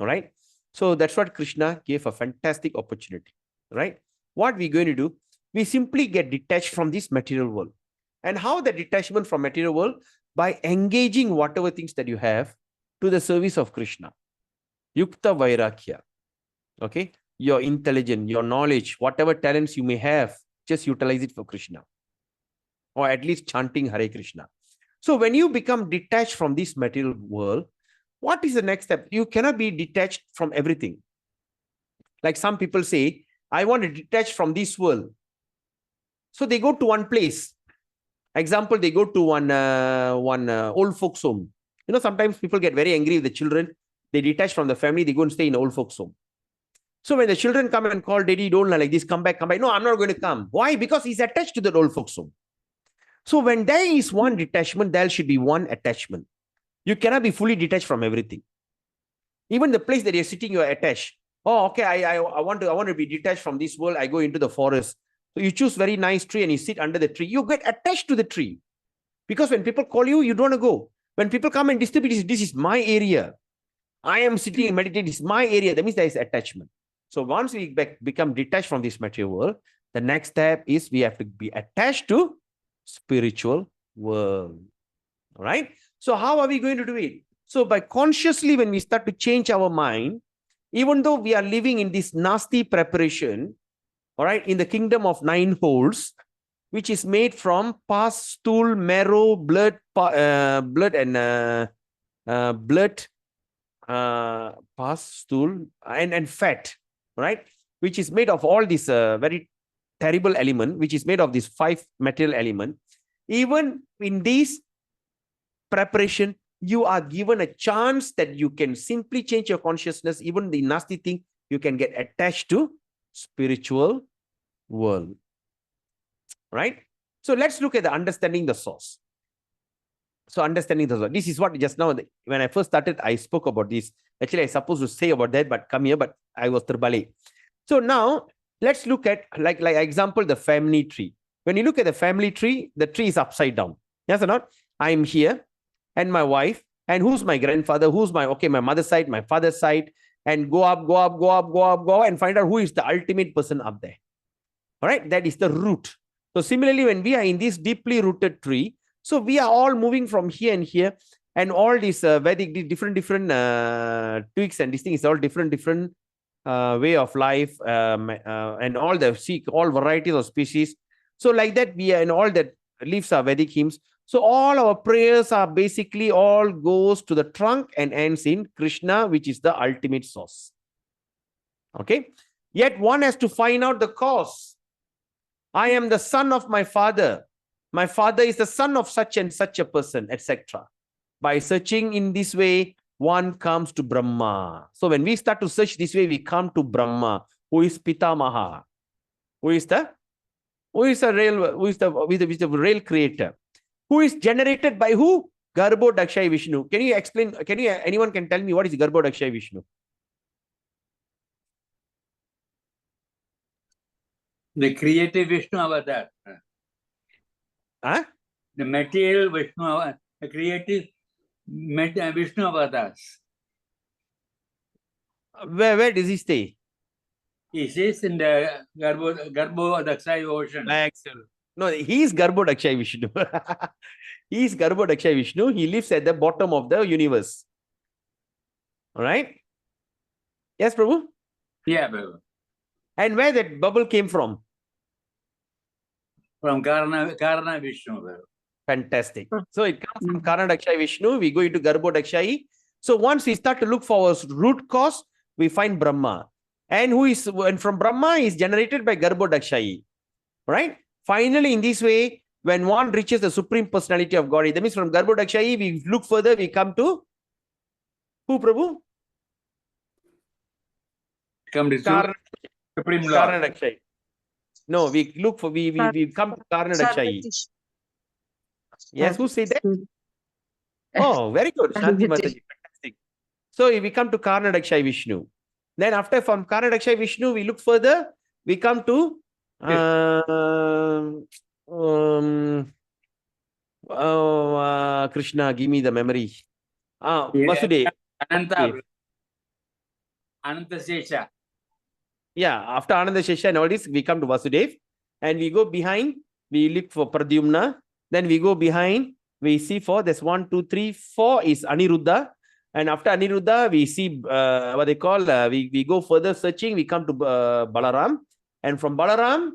All right. So that's what Krishna gave a fantastic opportunity. Right. What we're going to do, we simply get detached from this material world. And how the detachment from material world? By engaging whatever things that you have to the service of Krishna. Yukta Vairagya. Okay. Your intelligence, your knowledge, whatever talents you may have, just utilize it for Krishna. Or at least chanting Hare Krishna. So when you become detached from this material world, what is the next step? You cannot be detached from everything. Like some people say, I want to detach from this world. So they go to one place. Example, they go to one old folks home. Sometimes people get very angry with the children. They detach from the family. They go and stay in old folks home. So when the children come and call, Daddy, don't like this, come back. No, I'm not going to come. Why? Because he's attached to the old folks home. So when there is one detachment, there should be one attachment. You cannot be fully detached from everything. Even the place that you're sitting, you're attached. Oh, okay, I want to be detached from this world. I go into the forest. So you choose very nice tree and you sit under the tree. You get attached to the tree. Because when people call you, you don't want to go. When people come and disturb you, this is my area. I am sitting and meditating. This is my area. That means there is attachment. So once we become detached from this material world, the next step is we have to be attached to spiritual world. All right. So how are we going to do it? So by consciously, when we start to change our mind, even though we are living in this nasty preparation, all right, in the kingdom of 9 holes, which is made from pus, stool, marrow, blood, blood, pus, stool, and fat, right? Which is made of all this very terrible element, which is made of this 5 material element. Even in this preparation, you are given a chance that you can simply change your consciousness. Even the nasty thing, you can get attached to spiritual world, right? So let's look at the understanding the source. So understanding the source. This is what just now, when I first started, I spoke about this. Actually, I supposed to say about that, but come here, but I was terbalik. So now let's look at like example, the family tree. When you look at the family tree, the tree is upside down. Yes or not? I'm here and my wife, and who's my grandfather, who's my, okay, my mother's side, my father's side, and go up, and find out who is the ultimate person up there. All right, that is the root. So similarly, when we are in this deeply rooted tree, so we are all moving from here and here, and all these Vedic different tweaks and this thing is all different way of life, and all the all varieties of species. So like that, we are in all that leaves are Vedic hymns. So all our prayers are basically all goes to the trunk and ends in Krishna, which is the ultimate source. Okay. Yet one has to find out the cause. I am the son of my father. My father is the son of such and such a person, etc. By searching in this way, one comes to Brahma. So when we start to search this way, we come to Brahma, who is Pitamaha, who is the real creator, who is generated by who? Garbho Dakshai Vishnu. Can you explain? Anyone can tell me what is Garbho Dakshai Vishnu? The creative Vishnu avatar. Huh? The material Vishnu avatar. The creative Vishnu avatars. Where does he stay? He says in the Garbho Dakshai ocean. Excellent. No, he is Garbho Dakshai Vishnu. He is Garbho Dakshai Vishnu. He lives at the bottom of the universe. All right? Yes, Prabhu? Yeah, Prabhu. And where that bubble came from? From Karana Vishnu, Prabhu. Fantastic. So it comes from Karana Dakshai Vishnu. We go into Garbho Dakshai. So once we start to look for our root cause, we find Brahma. And from Brahma is generated by Garbho Dakshai. Right? Finally, in this way, when one reaches the Supreme Personality of God, that means from Garbho Dakshai, we look further, we come to who, Prabhu? Come to Supreme Lord. Karana Dakshai. No, we look for, we come to Karana Dakshai. Yes, who said that? Oh, very good. Shanti Mataji. Fantastic. So we come to Karana Dakshai Vishnu. Then after from Karana Dakshai Vishnu, we look further, we come to Krishna, give me the memory. Vasudeva. Ananta Shesha. Yeah, after Ananda Shesha and all this, we come to Vasudeva. And we go behind, we look for Pradyumna. Then we go behind, we see 4. There's 1, 2, 3, 4 is Aniruddha. And after Aniruddha, we see what they call, we go further searching, we come to Balaram. And from Balaram,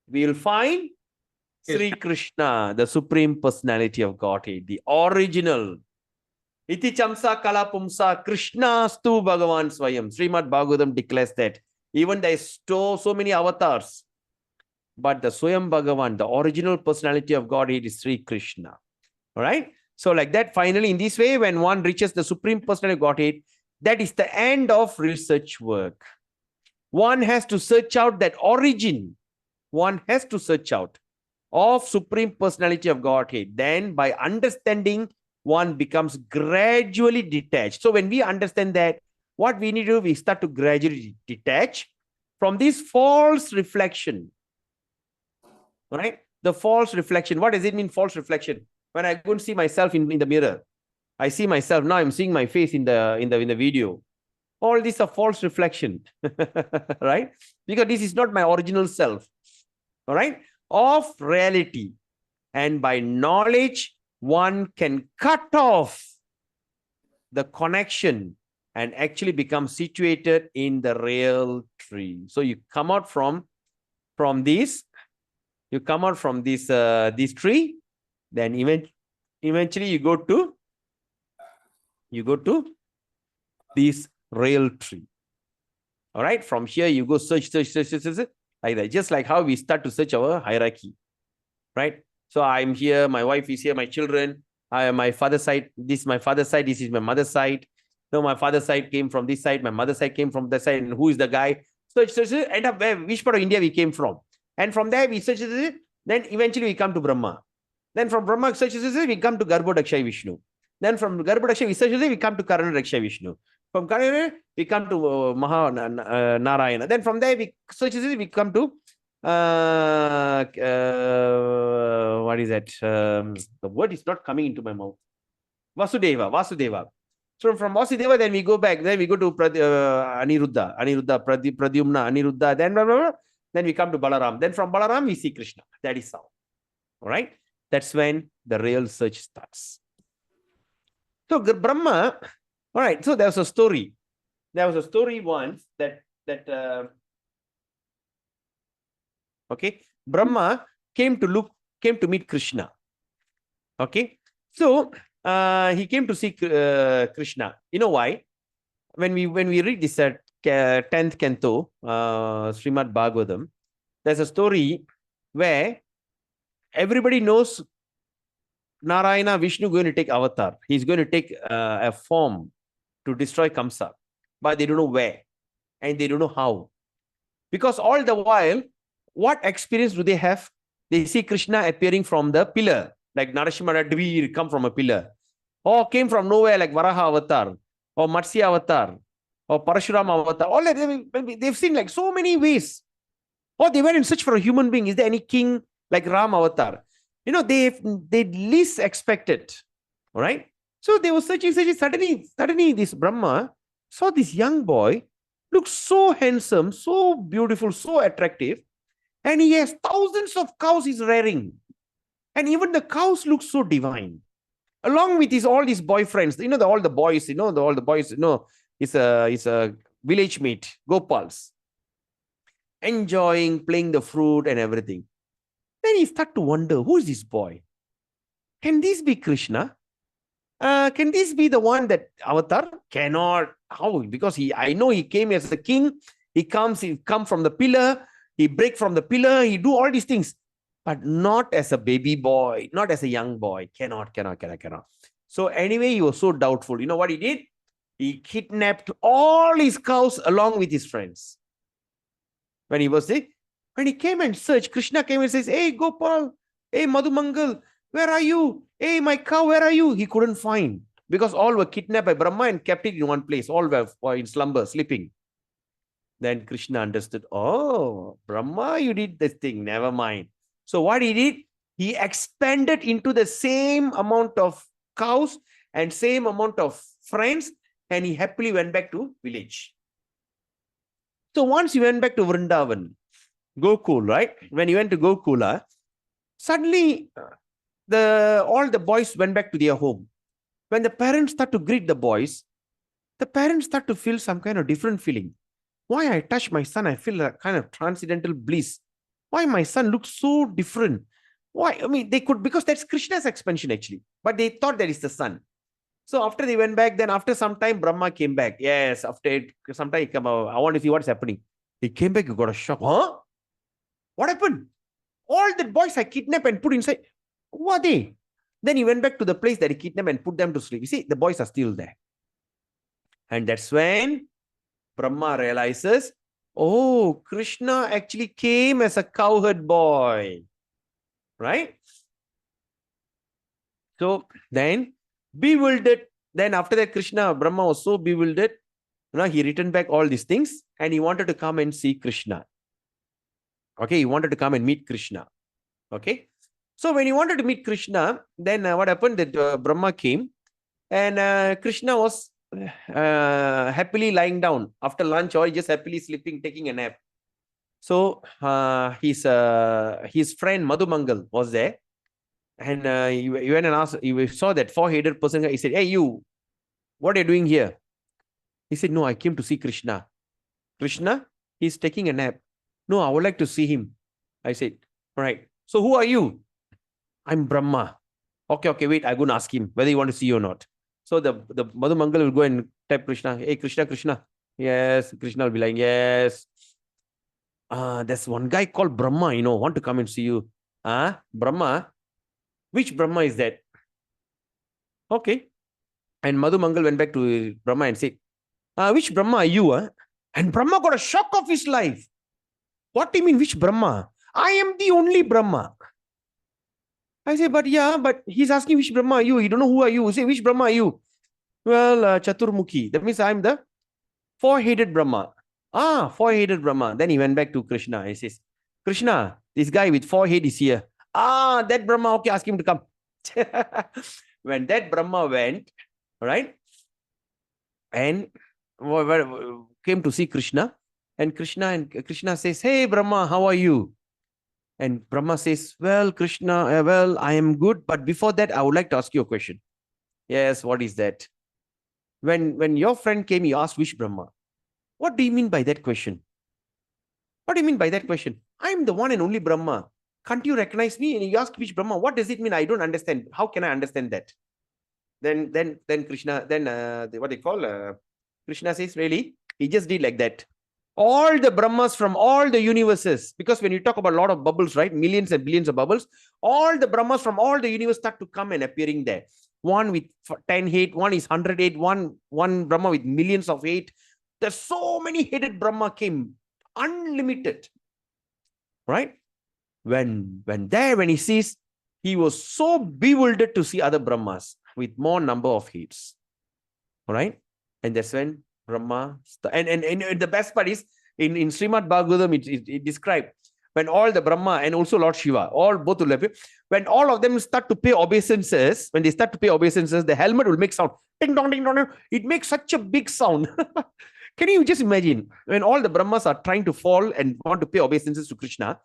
we will find Sri Krishna, the Supreme Personality of Godhead, the original. Iti Chamsa Kalapumsa Krishna Stu Bhagavan Swayam. Srimad Bhagavatam declares that. Even there is so many avatars. But the Swayam Bhagavan, the original personality of Godhead is Sri Krishna. All right? So like that, finally, in this way, when one reaches the Supreme Personality of Godhead, that is the end of research work. One has to search out that origin. One has to search out of Supreme Personality of Godhead. Then by understanding, one becomes gradually detached. So when we understand that, what we need to do, we start to gradually detach from this false reflection. Right? The false reflection. What does it mean, false reflection? When I go and see myself in the mirror, I see myself, now I'm seeing my face in the video. All these are false reflection. Right? Because this is not my original self. All right? Of reality. And by knowledge, one can cut off the connection and actually become situated in the real tree. So you come out from this, you come out from this tree, then eventually you go to this real tree. All right. From here, you go search, like that. Just like how we start to search our hierarchy. Right. So I'm here, my wife is here, my children, my father's side, this is my father's side, this is my mother's side. No, my father's side came from this side, my mother's side came from that side, and who is the guy? Search, end up where, which part of India we came from. And from there we search, then eventually we come to Brahma. Then from Brahma search, we come to Garbhodakshaya Vishnu. Then from Garbhodakshaya we search, we come to Karanadakshaya Vishnu. From Karana, we come to Narayana. Then from there we search, we come to what is that? The word is not coming into my mouth. Vasudeva. So from Vasudeva, then we go back. Then we go to Aniruddha, Pradyumna, Aniruddha. Then blah, blah, blah. Then we come to Balaram. Then from Balaram we see Krishna. That is how. All right. That's when the real search starts. So Brahma. All right. So there was a story. There was a story once that okay, Brahma came to meet Krishna. Okay, so he came to see Krishna. You know why? When we read this 10th canto, Srimad Bhagavatam, there's a story where everybody knows Narayana Vishnu going to take avatar. He's going to take a form to destroy Kamsa, but they don't know where and they don't know how. Because all the while, what experience do they have? They see Krishna appearing from the pillar, like Narasimha Dvir come from a pillar, or came from nowhere like Varaha avatar, or Matsya avatar, or Parashurama avatar. All that they've seen like so many ways. Or they went in search for a human being. Is there any king like Ram avatar? You know, they least expected. All right. So they were searching. Suddenly this Brahma saw this young boy, looks so handsome, so beautiful, so attractive. And he has thousands of cows he's rearing. And even the cows look so divine. Along with all these boyfriends, all the boys, it's a village mate, Gopals. Enjoying, playing the fruit and everything. Then he started to wonder, who is this boy? Can this be Krishna? Can this be the one that avatar? Cannot. How? Because I know he came as a king. He come from the pillar. He break from the pillar. He do all these things, but not as a baby boy, not as a young boy. Cannot. So anyway, he was so doubtful. You know what he did? He kidnapped all his cows along with his friends. When he came and searched, Krishna came and says, "Hey, Gopal, hey, Madhumangal, where are you? Hey, my cow, where are you?" He couldn't find because all were kidnapped by Brahma and kept it in one place. All were in slumber, sleeping. Then Krishna understood, oh, Brahma, you did this thing. Never mind. So what he did, he expanded into the same amount of cows and same amount of friends, and he happily went back to village. So once he went back to Vrindavan, Gokul, right? When he went to Gokula, suddenly all the boys went back to their home. When the parents start to greet the boys, the parents start to feel some kind of different feeling. Why I touch my son, I feel a kind of transcendental bliss. Why my son looks so different? Why? I mean, they could, because that's Krishna's expansion actually, but they thought that is the son. So after they went back, then after some time, Brahma came back. Yes, after some time, he came out. I want to see what's happening. He came back, he got a shock. Huh? What happened? All the boys I kidnapped and put inside. Who are they? Then he went back to the place that he kidnapped and put them to sleep. You see, the boys are still there. And that's when Brahma realizes, oh, Krishna actually came as a cowherd boy. Right? So then, bewildered. Then after that, Brahma was so bewildered. He returned back all these things and he wanted to come and see Krishna. Okay, he wanted to come and meet Krishna. Okay. So when he wanted to meet Krishna, then what happened? That Brahma came and Krishna was happily lying down after lunch, or just happily sleeping, taking a nap. So his friend Madhumangal was there, and he went and asked. He saw that four-headed person. He said, "Hey, you, what are you doing here?" He said, "No, I came to see Krishna." Krishna, he's taking a nap. No, I would like to see him. I said, "All right. So who are you?" I'm Brahma. Okay, wait. I'm going to ask him whether he want to see you or not. So the Madhu Mangal will go and type Krishna. Hey, Krishna, Krishna. Yes, Krishna will be like, yes. There's one guy called Brahma, want to come and see you. Brahma? Which Brahma is that? Okay. And Madhu Mangal went back to Brahma and said, which Brahma are you? And Brahma got a shock of his life. What do you mean, which Brahma? I am the only Brahma. I say, but he's asking which Brahma are you? You don't know who are you. He say, which Brahma are you? Well, Chaturmukhi. That means I'm the four-headed Brahma. Four-headed Brahma. Then he went back to Krishna. He says, Krishna, this guy with four head is here. That Brahma. Okay, ask him to come. When that Brahma went, right, and came to see Krishna, and Krishna says, hey, Brahma, how are you? And Brahma says, well, Krishna, well, I am good. But before that, I would like to ask you a question. Yes, what is that? When your friend came, he asked which Brahma. What do you mean by that question? What do you mean by that question? I'm the one and only Brahma. Can't you recognize me? And you ask which Brahma. What does it mean? I don't understand. How can I understand that? Then Krishna, what they call, Krishna says, really? He just did like that. All the Brahmas from all the universes, because when you talk about a lot of bubbles, right? Millions and billions of bubbles, all the Brahmas from all the universe start to come and appearing there. One with 10 head, one is 100 head, one Brahma with millions of head. There's so many headed Brahma came, unlimited, right? When he sees, he was so bewildered to see other Brahmas with more number of heads, right? And that's when Brahma, and the best part is in Srimad Bhagavatam, it described when all the Brahma and also Lord Shiva, all both will appear, when all of them start to pay obeisances, the helmet will make sound. Ding dong, ding dong. It makes such a big sound. Can you just imagine when all the Brahmas are trying to fall and want to pay obeisances to Krishna,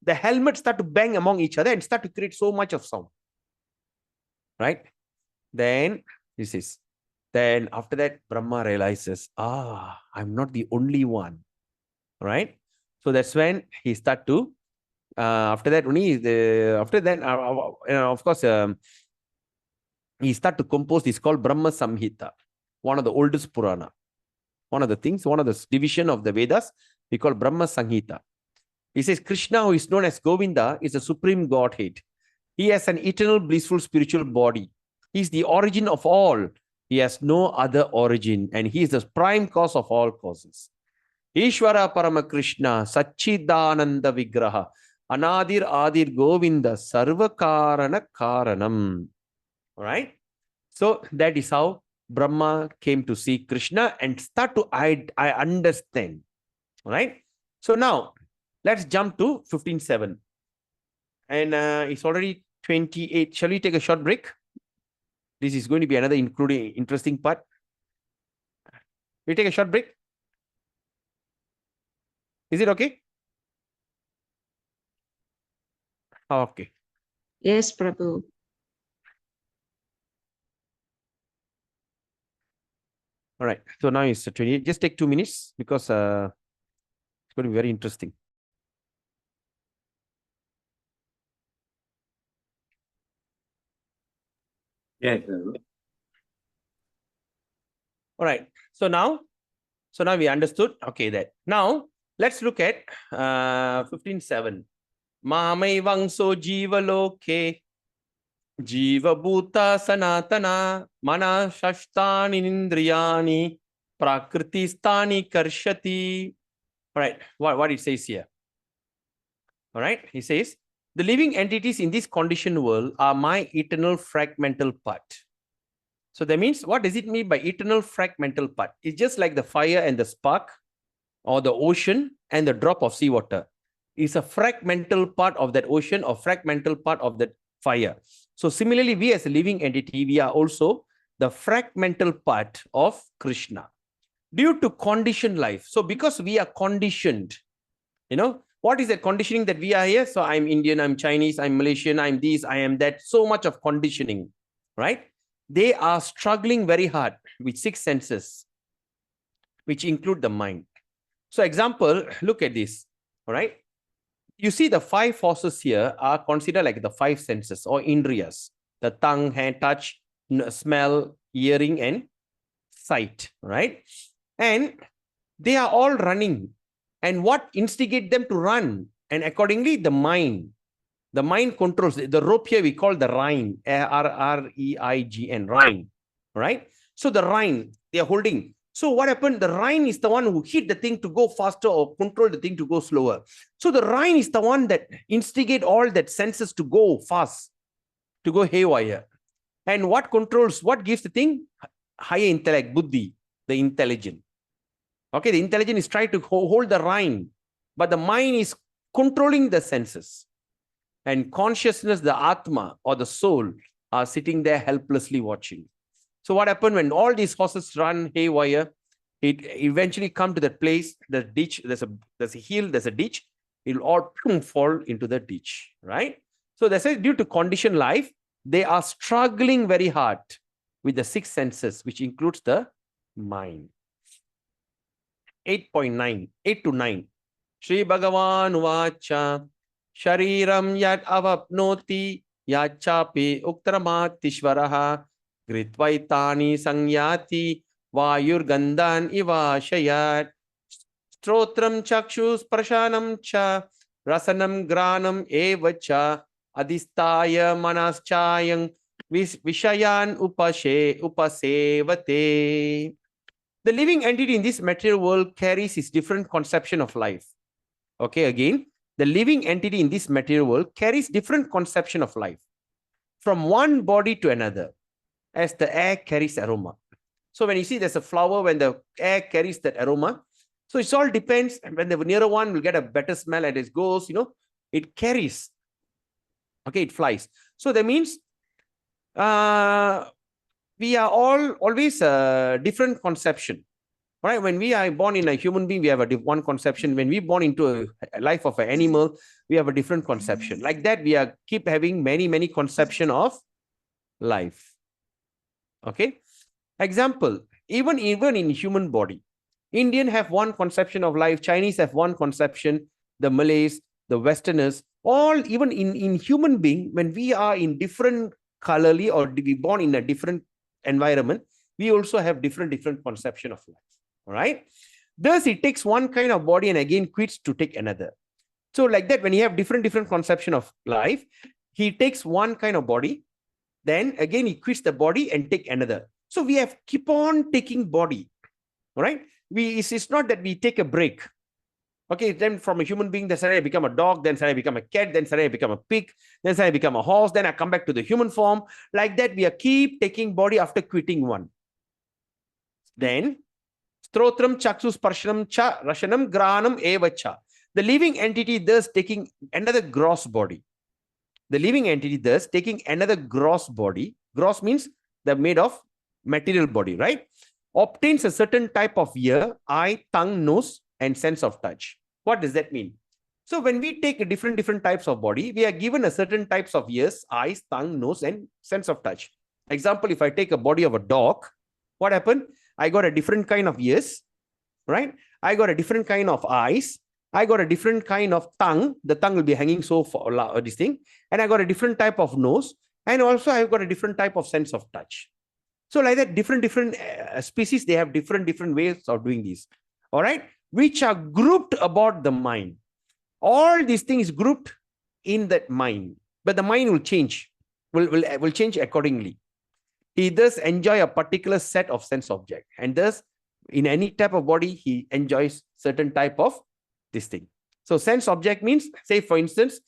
the helmets start to bang among each other and start to create so much of sound, right? Then after that, Brahma realizes, I'm not the only one, right? So that's when he start to, after that, of course, he start to compose this called Brahma Samhita, one of the oldest Purana. One of the division of the Vedas, we call Brahma Samhita. He says, Krishna, who is known as Govinda, is a supreme Godhead. He has an eternal, blissful spiritual body. He is the origin of all. He has no other origin, and he is the prime cause of all causes. Ishvara Parama Krishna, Sachidananda Vigraha, Anadir Adir Govinda, Sarvakarana Karanam. All right? So that is how Brahma came to see Krishna and start to, I understand. All right? So now, let's jump to 15:7. And it's already 28. Shall we take a short break? This is going to be another interesting part. We take a short break. Is it okay? Okay. Yes, Prabhu. All right. So now it's 28. Just take 2 minutes because it's going to be very interesting. Yes. All right. So now we understood. Okay, that. Now let's look at 15:7. Mamai vangso jiva loke jiva bhuta sanatana mana shashtani indriyani prakriti stani karshati. All right. What it says here. All right. He says, the living entities in this conditioned world are my eternal fragmental part. So that means, what does it mean by eternal fragmental part? It's just like the fire and the spark, or the ocean and the drop of seawater. It's a fragmental part of that ocean or fragmental part of that fire. So similarly, we as a living entity, we are also the fragmental part of Krishna. Due to conditioned life. So because we are conditioned, what is the conditioning that we are here? So I'm Indian, I'm Chinese, I'm Malaysian, I'm this, I am that. So much of conditioning, right? They are struggling very hard with 6 senses, which include the mind. So example, look at this, all right? You see the 5 forces here are considered like the 5 senses or indriyas. The tongue, hand, touch, smell, hearing, and sight, right? And they are all running. And what instigates them to run? And accordingly, the mind controls. The rope here we call the rein, R-R-E-I-G-N, rein, right? So the rein, they are holding. So what happened? The rein is the one who hit the thing to go faster or control the thing to go slower. So the rein is the one that instigate all that senses to go fast, to go haywire. And what controls, what gives the thing? Higher intellect, buddhi, the intelligent. Okay, the intelligent is trying to hold the rein, but the mind is controlling the senses. And consciousness, the Atma or the soul, are sitting there helplessly watching. So what happened when all these horses run haywire? It eventually come to that place, the ditch, there's a hill, there's a ditch, it'll all fall into the ditch, right? So they say due to conditioned life, they are struggling very hard with the six senses, which includes the mind. 8 to 9. Shri Bhagavan Vacha Shariram Yat Avapnoti Yachapi Uktaramatishvaraha Gritvaitani Sangyati Vayur Gandan Ivashayat Strotram Chakshus Prashanam Cha Rasanam Granam Evacha Adistaya Manaschayang Vishayan Upasevate. The living entity in this material world carries its different conception of life. Okay, again, the living entity in this material world carries different conception of life from one body to another, as the air carries aroma. So when you see there's a flower, when the air carries that aroma, so it all depends. When the nearer one will get a better smell and it goes, it carries. Okay, it flies. So that means we are always a different conception, right? When we are born in a human being, we have one conception. When we born into a life of an animal, we have a different conception. Like that, we keep having many conception of life. Okay. Example, even in human body, Indian have one conception of life, Chinese have one conception, the Malays, the Westerners, all even in human being, when we are in different colorly or we born in a different environment, we also have different conception of life. All right. Thus, it takes one kind of body and again quits to take another. So like that, when you have different conception of life, he takes one kind of body, then again he quits the body and take another. So we have keep on taking body. All right. It's not that we take a break. Okay, then from a human being, then suddenly I become a dog, then suddenly I become a cat, then suddenly I become a pig, then suddenly I become a horse, then I come back to the human form. Like that, we are keep taking body after quitting one. Then, Strotram Chaksus Parshanam Cha Rashanam Granam Evacha. The living entity thus taking another gross body. The living entity thus taking another gross body. Gross means they're made of material body, right? Obtains a certain type of ear, eye, tongue, nose, and sense of touch. What does that mean? So when we take different types of body, we are given a certain types of ears, eyes, tongue, nose, and sense of touch. Example, if I take a body of a dog, what happened? I got a different kind of ears, right? I got a different kind of eyes. I got a different kind of tongue. The tongue will be hanging so far, this thing. And I got a different type of nose. And also I've got a different type of sense of touch. So like that, different species, they have different ways of doing this. All right. Which are grouped about the mind. All these things grouped in that mind, but the mind will change, will change accordingly. He thus enjoy a particular set of sense object, and thus in any type of body, he enjoys certain type of this thing. So sense object means, say for instance,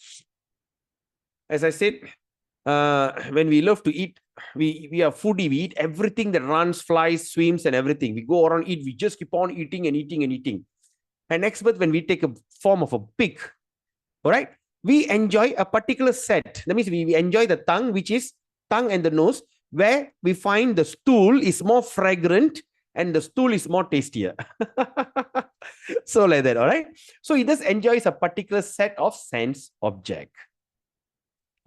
as I said, when we love to eat, we are foodie, we eat everything that runs, flies, swims, and everything. We go around, eat, we just keep on eating and eating and eating. And next month, when we take a form of a pig, all right, we enjoy a particular set. That means we enjoy the tongue, which is tongue and the nose, where we find the stool is more fragrant and the stool is more tastier. So like that, all right? So he just enjoys a particular set of sense object.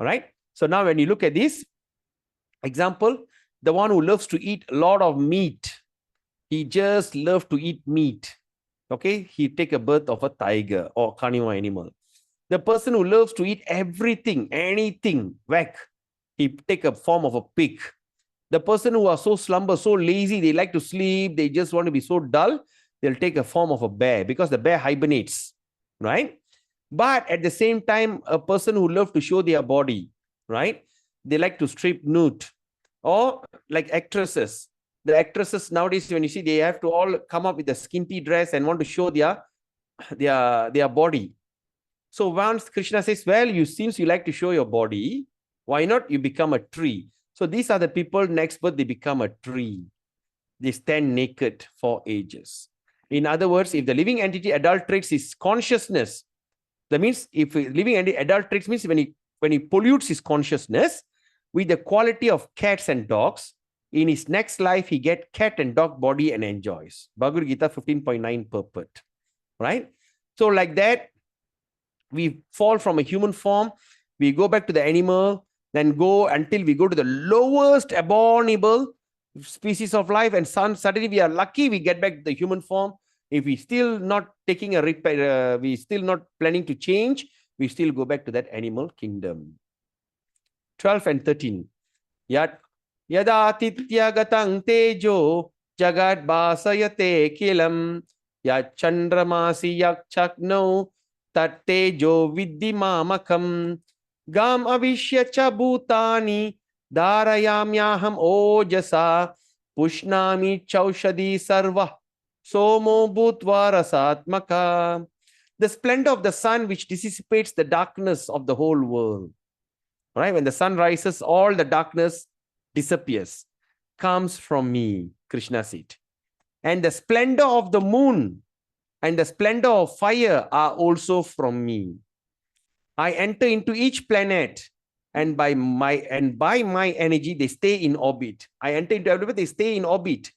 All right? So now when you look at this example, the one who loves to eat a lot of meat, he just loves to eat meat. Okay, he take a birth of a tiger or carnivore animal. The person who loves to eat everything, anything, whack, he take a form of a pig. The person who are so slumber, so lazy, they like to sleep, they just want to be so dull, they'll take a form of a bear because the bear hibernates, right? But at the same time, a person who loves to show their body, right? They like to strip nude. Or like actresses. The actresses nowadays, when you see, they have to all come up with a skimpy dress and want to show their body. So once Krishna says, well, since you like to show your body, why not you become a tree? So these are the people, next birth, they become a tree. They stand naked for ages. In other words, if the living entity adulterates his consciousness, that means if living entity adulterates means when he pollutes his consciousness with the quality of cats and dogs, in his next life, he get cat and dog body and enjoys. Bhagavad Gita 15.9 purport, right? So like that, we fall from a human form, we go back to the animal, then go until we go to the lowest abominable species of life, and suddenly we are lucky, we get back to the human form. If we still not taking a repair, we still not planning to change, we still go back to that animal kingdom. 12 and 13. Yat Yadatitya gatang tejo jagad basayate kilam yat chandramasi yak chakno tat tejo viddimamakam gam avishya cha bhutani dharayamyaham ojasa pushnami chaushadi sarva somo bhutva rasatmaka. The splendor of the sun which dissipates the darkness of the whole world. Right? When the sun rises, all the darkness disappears, comes from me, Krishna said. And the splendor of the moon and the splendor of fire are also from me. I enter into each planet, and by my energy, they stay in orbit. I enter into everywhere, they stay in orbit.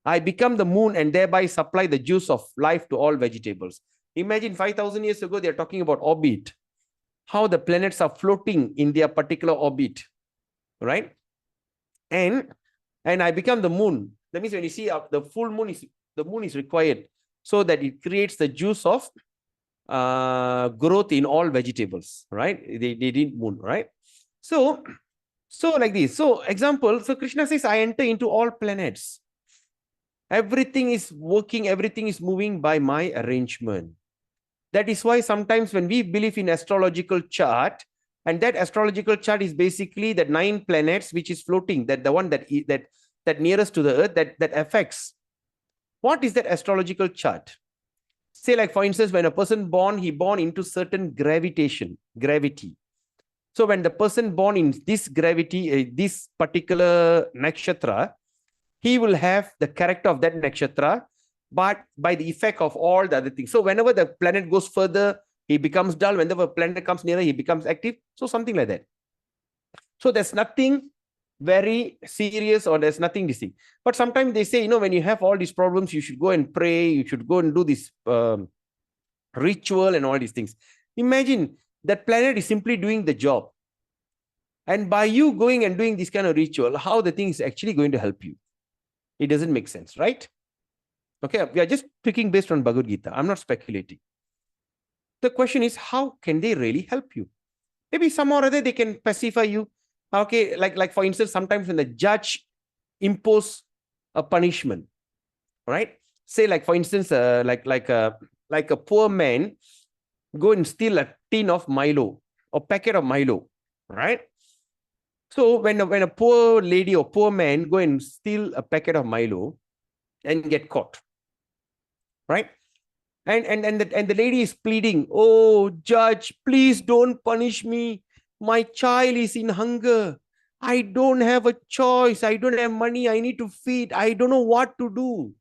I become the moon and thereby supply the juice of life to all vegetables. Imagine 5,000 years ago, they're talking about orbit. How the planets are floating in their particular orbit, right? And I become the moon. That means when you see the full moon the moon is required so that it creates the juice of growth in all vegetables, right? They need moon, right? So like this. So example, so Krishna says, I enter into all planets. Everything is working, everything is moving by my arrangement. That is why sometimes when we believe in astrological chart, and that astrological chart is basically the 9 planets which is floating, that the one that nearest to the earth, that affects. What is that astrological chart? Say like for instance, when a person born, he born into certain gravity. So when the person born in this gravity, this particular nakshatra, he will have the character of that nakshatra, but by the effect of all the other things. So whenever the planet goes further, he becomes dull. Whenever a planet comes nearer, he becomes active. So something like that. So there's nothing very serious or there's nothing this thing. But sometimes they say, when you have all these problems, you should go and pray. You should go and do this ritual and all these things. Imagine that planet is simply doing the job. And by you going and doing this kind of ritual, how the thing is actually going to help you? It doesn't make sense, right? Okay, we are just picking based on Bhagavad Gita. I'm not speculating. The question is, how can they really help you? Maybe some or other they can pacify you. Okay, like for instance, sometimes when the judge impose a punishment, right? Say like for instance, like a poor man go and steal a tin of Milo or packet of Milo, right? So when a poor lady or poor man go and steal a packet of Milo and get caught, right? And the lady is pleading, oh, judge, please don't punish me. My child is in hunger. I don't have a choice. I don't have money. I need to feed. I don't know what to do.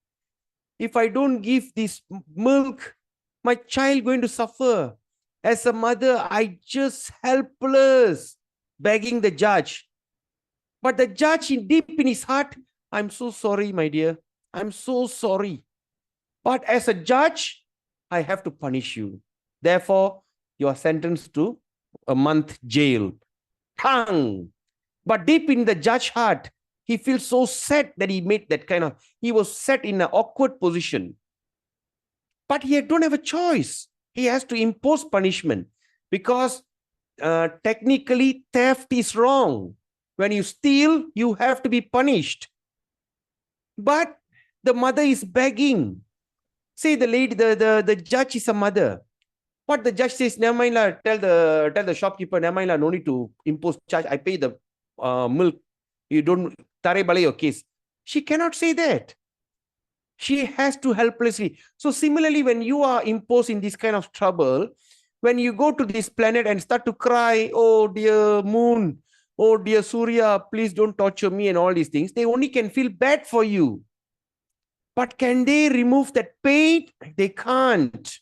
If I don't give this milk, my child going to suffer. As a mother, I just helpless, begging the judge. But the judge, deep in his heart, I'm so sorry, my dear. I'm so sorry. But as a judge, I have to punish you. Therefore, you are sentenced to a month jail. Tongue. But deep in the judge's heart, he feels so sad that he made that he was set in an awkward position. But he don't have a choice. He has to impose punishment because technically theft is wrong. When you steal, you have to be punished. But the mother is begging. Say the lady, the judge is a mother. What the judge says, never mind, la, tell the shopkeeper, never mind, la, no need to impose charge. I pay the milk. You don't tare bale your case. She cannot say that. She has to helplessly. So similarly, when you are imposed in this kind of trouble, when you go to this planet and start to cry, oh dear moon, oh dear Surya, please don't torture me and all these things, they only can feel bad for you. But can they remove that pain? They can't.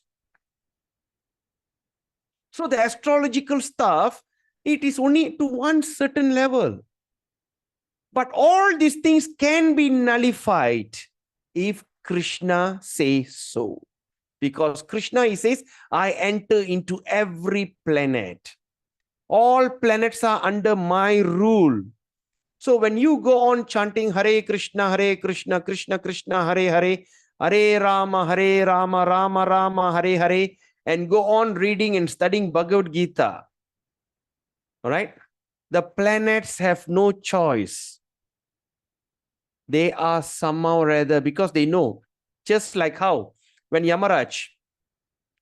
So the astrological stuff, it is only to one certain level. But all these things can be nullified if Krishna says so. Because Krishna, he says, I enter into every planet. All planets are under my rule. So when you go on chanting Hare Krishna, Krishna Krishna, Hare Hare, Hare Rama, Rama Rama, Hare Hare, and go on reading and studying Bhagavad Gita, all right? The planets have no choice. They are somehow or other, because they know, just like how when Yamaraj,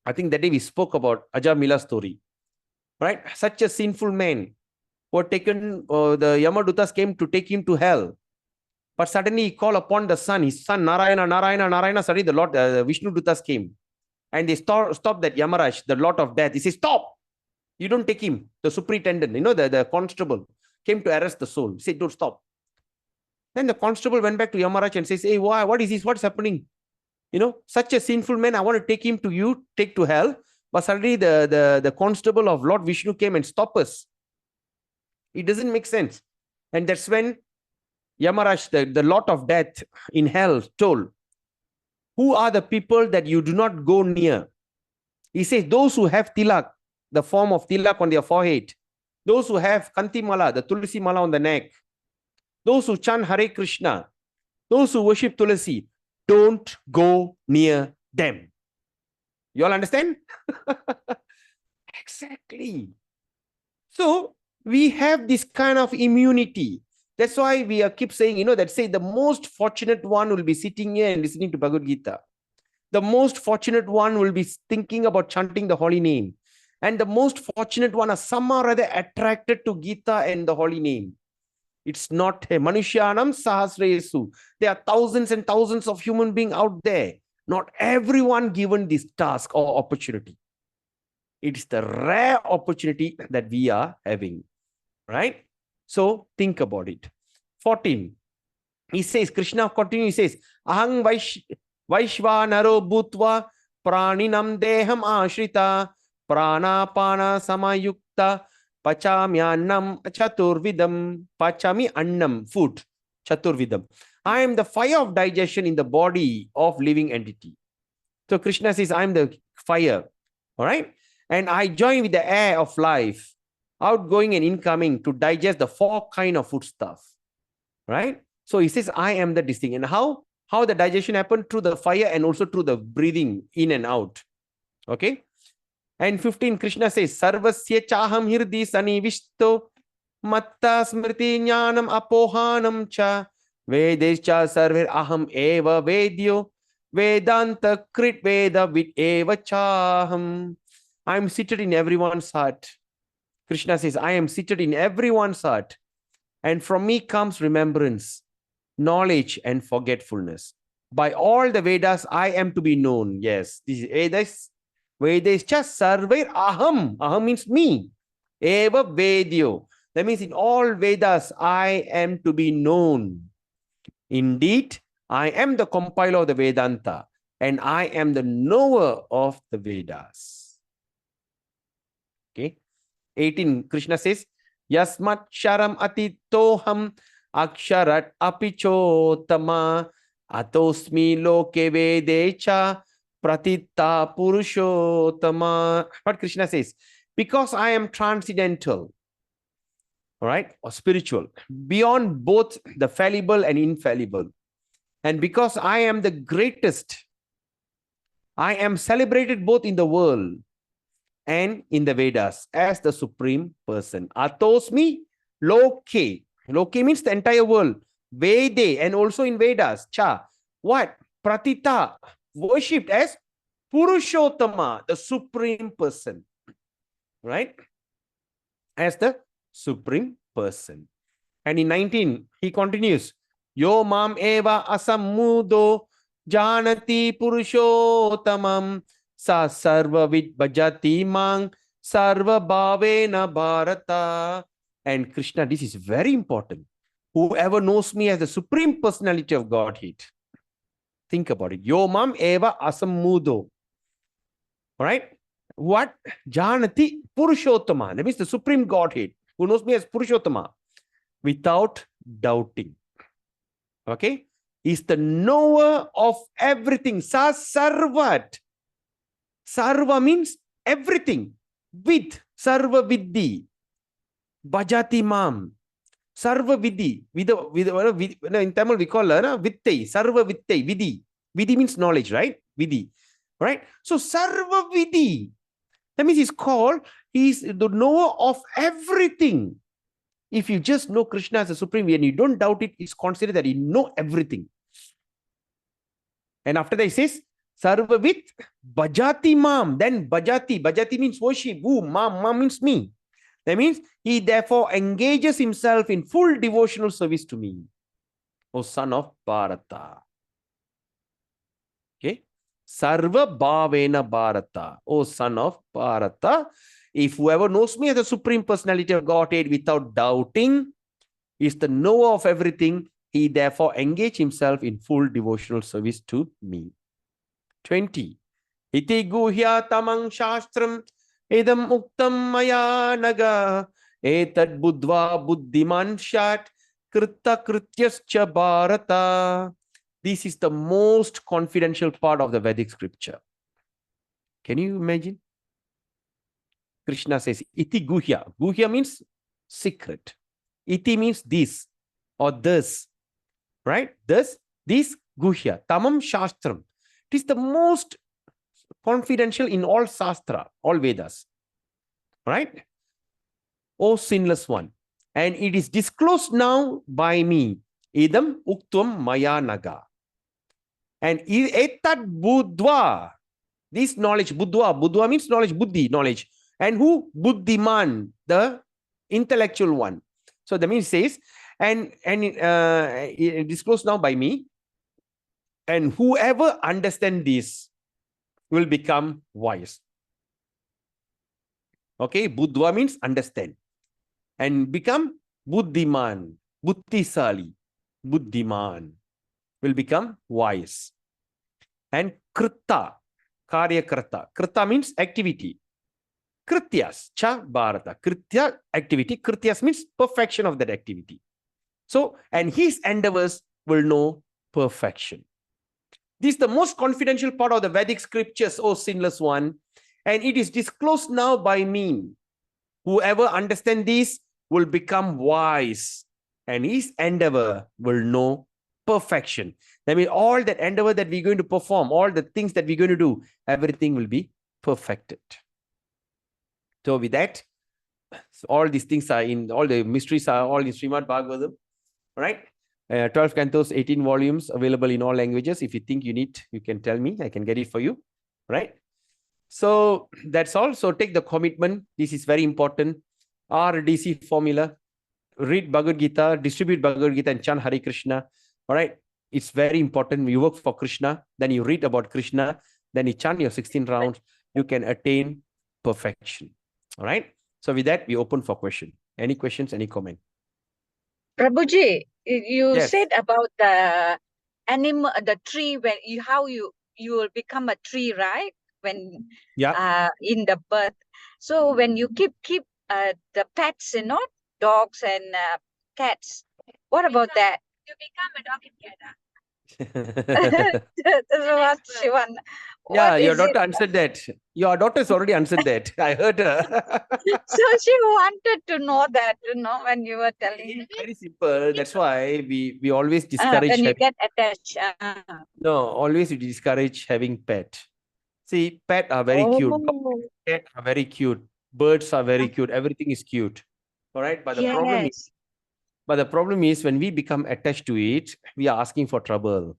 I think that day we spoke about Ajamila story, right? Such a sinful man who had taken, the Yamadutas came to take him to hell. But suddenly he called upon the son, his son Narayana, suddenly the Lord, Vishnu Dutas came. And they stopped that Yamaraj, the Lord of Death. He says, stop! You don't take him. The superintendent, the constable came to arrest the soul. He said, don't stop. Then the constable went back to Yamaraj and says, hey, why? What is this? What's happening? Such a sinful man, I want to take him to you, take to hell. But suddenly the constable of Lord Vishnu came and stopped us. It doesn't make sense. And that's when Yamaraj, the Lord of Death in hell, told, who are the people that you do not go near? He says, those who have tilak, the form of tilak on their forehead, those who have kanti mala, the tulsi mala on the neck, those who chant Hare Krishna, those who worship Tulasi, don't go near them. You all understand? Exactly. So we have this kind of immunity. That's why we keep saying, that say the most fortunate one will be sitting here and listening to Bhagavad Gita. The most fortunate one will be thinking about chanting the holy name. And the most fortunate one are somehow rather attracted to Gita and the holy name. It's not a Manushyanam Sahasresu. There are thousands and thousands of human beings out there. Not everyone given this task or opportunity. It's the rare opportunity that we are having. Right? So think about it. 14. He says, Krishna continues, he says, Ahang Vaishvanaro Bhutva Praninam Deham Ashrita Pranapana Samayukta Pachami Annam Chaturvidam. Pachami Annam, food, Chaturvidam. I am the fire of digestion in the body of living entity. So Krishna says, I am the fire. All right? And I join with the air of life, outgoing and incoming, to digest the 4 kinds of food stuff. Right? So he says, I am the distinct. And how the digestion happened? Through the fire and also through the breathing in and out. Okay? And 15, Krishna says, Sarvasya chaham hirdi sanivishto matta smriti jnanam apohanam cha vedescha sarver aham eva vedyo vedanta krit veda vid eva chaham. I am seated in everyone's heart. Krishna says, I am seated in everyone's heart. And from me comes remembrance, knowledge, and forgetfulness. By all the Vedas, I am to be known. Yes, this is Vedas. Vedas just sarver aham. Aham means me. Eva vedyo. That means in all Vedas, I am to be known. Indeed, I am the compiler of the Vedanta, and I am the knower of the Vedas. Okay. 18, Krishna says, Yasmat sharam atitoham aksharat apichotama atosmi loke vedecha pratita purushottama. What Krishna says, because I am transcendental, all right, or spiritual, beyond both the fallible and infallible, and because I am the greatest, I am celebrated both in the world and in the Vedas as the supreme person. Atosmi loke. Loke means the entire world. Vede, and also in Vedas. Cha. What? Pratita, worshipped as Purushottama, the supreme person. Right? As the supreme person. And in 19, he continues, Yo mam eva asammudo janati purushottamam sa sarva vid bhajati mang sarva bhavena bharata. And Krishna, this is very important. Whoever knows me as the supreme personality of Godhead. Think about it. Yo mam eva asammudo. All right? What? Janati Purushottama. That means the supreme Godhead, who knows me as Purushottama, without doubting. Okay? Is the knower of everything. Sa sarvat. Sarva means everything. With. Sarva vidhi. Bhajati mam. Sarva vidhi. In Tamil we call her vittai. Sarva vittai. Vidhi. Vidhi means knowledge, right? Vidhi. Right? So sarva vidhi. That means he's the knower of everything. If you just know Krishna as a supreme and you don't doubt it, it's considered that you know everything. And after that, he says, Sarvavit Bhajati Mam. Then Bhajati. Bhajati means worship. Who? Mam. Mam means me. That means he therefore engages himself in full devotional service to me. O son of Bharata. Okay. Sarva Bhavena Bharata. O son of Bharata. If whoever knows me as the supreme personality of Godhead without doubting is the knower of everything, he therefore engage himself in full devotional service to me. 20. Iti guhya tamang shastram idam uktam maya naga etad buddhva buddhiman shat kritta krityascha bharata. This is the most confidential part of the Vedic scripture. Can you imagine? Krishna says, Iti guhya. Guhya means secret. Iti means this or this. Right? This guhya. Tamam shastram. It is the most confidential in all Shastra, all Vedas. Right? O sinless one. And it is disclosed now by me. Idam uktum maya naga. And etad buddhva. This knowledge, buddhva means knowledge, buddhi, knowledge. And who? Buddhiman, the intellectual one. So that means it says, and it is disclosed now by me. And whoever understands this will become wise. Okay, buddhva means understand. And become buddhiman, buddhisali, buddhiman, will become wise. And kritta, karya krita. Krita means activity. Krityas, cha bharata. Kritya, activity. Krityas means perfection of that activity. So, and his endeavors will know perfection. This is the most confidential part of the Vedic scriptures, O sinless one. And it is disclosed now by me. Whoever understands this will become wise. And his endeavor will know perfection. That means all that endeavor that we're going to perform, all the things that we're going to do, everything will be perfected. So with that, all these things are in, all the mysteries are all in Srimad Bhagavatam, right? 12 cantos, 18 volumes, available in all languages. If you think you need, you can tell me, I can get it for you, right? So that's all. So take the commitment. This is very important. RDC formula. Read Bhagavad Gita, distribute Bhagavad Gita and chant Hare Krishna. All right. It's very important. You work for Krishna, then you read about Krishna, then you chant your 16 rounds, you can attain perfection. All right. So with that, we open for question. Any questions, any comment? Prabhuji, you Yes. said about the animal, the tree, when you, how you will become a tree, right? When in the birth. So when you keep the pets, you know, dogs and cats, what about that? You become a dog and cat. That's what she want. Yeah, What your is daughter it? answered that. Your daughter's already answered that. I heard her. So she wanted to know that, you know, when you were telling. It's very simple. That's why we always discourage when you having, get attached. no, always we discourage having pet. See, pet are very cute. Oh, Cat are very cute. Birds are very cute. Everything is cute. All right. But the problem is yes. But the problem is when we become attached to it, we are asking for trouble.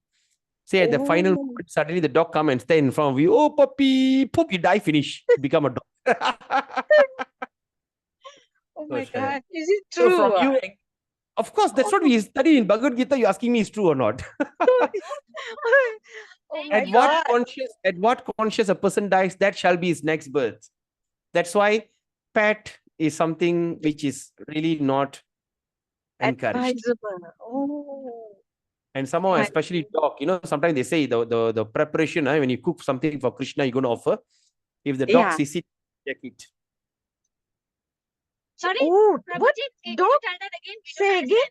Say at the final moment, suddenly the dog come and stay in front of you. Oh, puppy, poop, you die, finish. You become a dog. Oh So my it's like that. God. Is it So from true? you, of course, that's what we study in Bhagavad Gita. You're asking me is true or not. Oh my At what God. conscious a person dies, that shall be his next birth. That's why pet is something which is really not encouraged. Advisable. Oh And somehow, my. especially dog, sometimes they say the preparation, when you cook something for Krishna, you're going to offer. If the dog Yeah. sees it, check it. Sorry. Oh, what? Dog? Say again.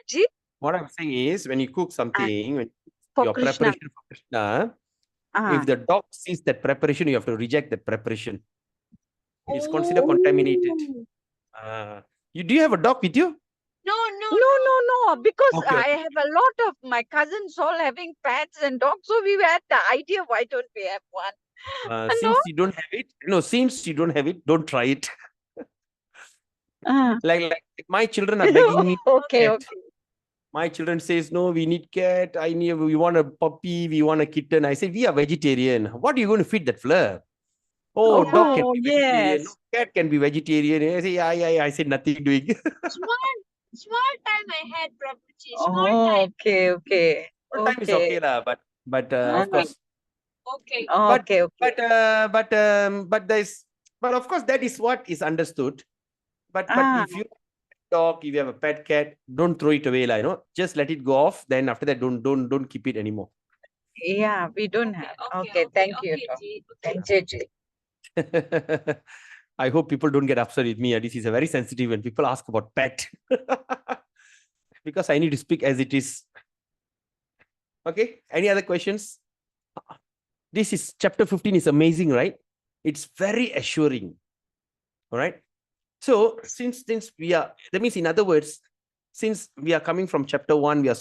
Jeep? What I'm saying is, when you cook something, when For your Krishna. preparation for Krishna, Ah. if the dog sees that preparation, you have to reject that preparation. It's considered contaminated. Do you have a dog with you? No. Because Okay, I have a lot of my cousins all having pets and dogs. So we had the idea, why don't we have one? No? Since you don't have it, don't try it. Ah. Like my children are begging me. Okay, cat. okay. My children says, no, we need cat. We want a puppy. We want a kitten. I say, we are vegetarian. What are you going to feed that fur? Oh, dog can Oh, be vegetarian. yes. No, cat can be vegetarian. I say, yeah. I said nothing doing. Small time I had property. Oh, okay. Full time is okay lah, but of course. Okay. But Okay. but of course that is what is understood. But if you dog, if you have a pet cat, don't throw it away, just let it go off. Then after that, don't keep it anymore. Yeah, we don't have. Okay, thank you. Ji. Thank you, Ji. I hope people don't get upset with me. This is a very sensitive when people ask about pet. Because I need to speak as it is. Okay, any other questions? This is chapter 15 is amazing, right? It's very assuring. All right. So since we are, that means in other words, since we are coming from chapter 1, we are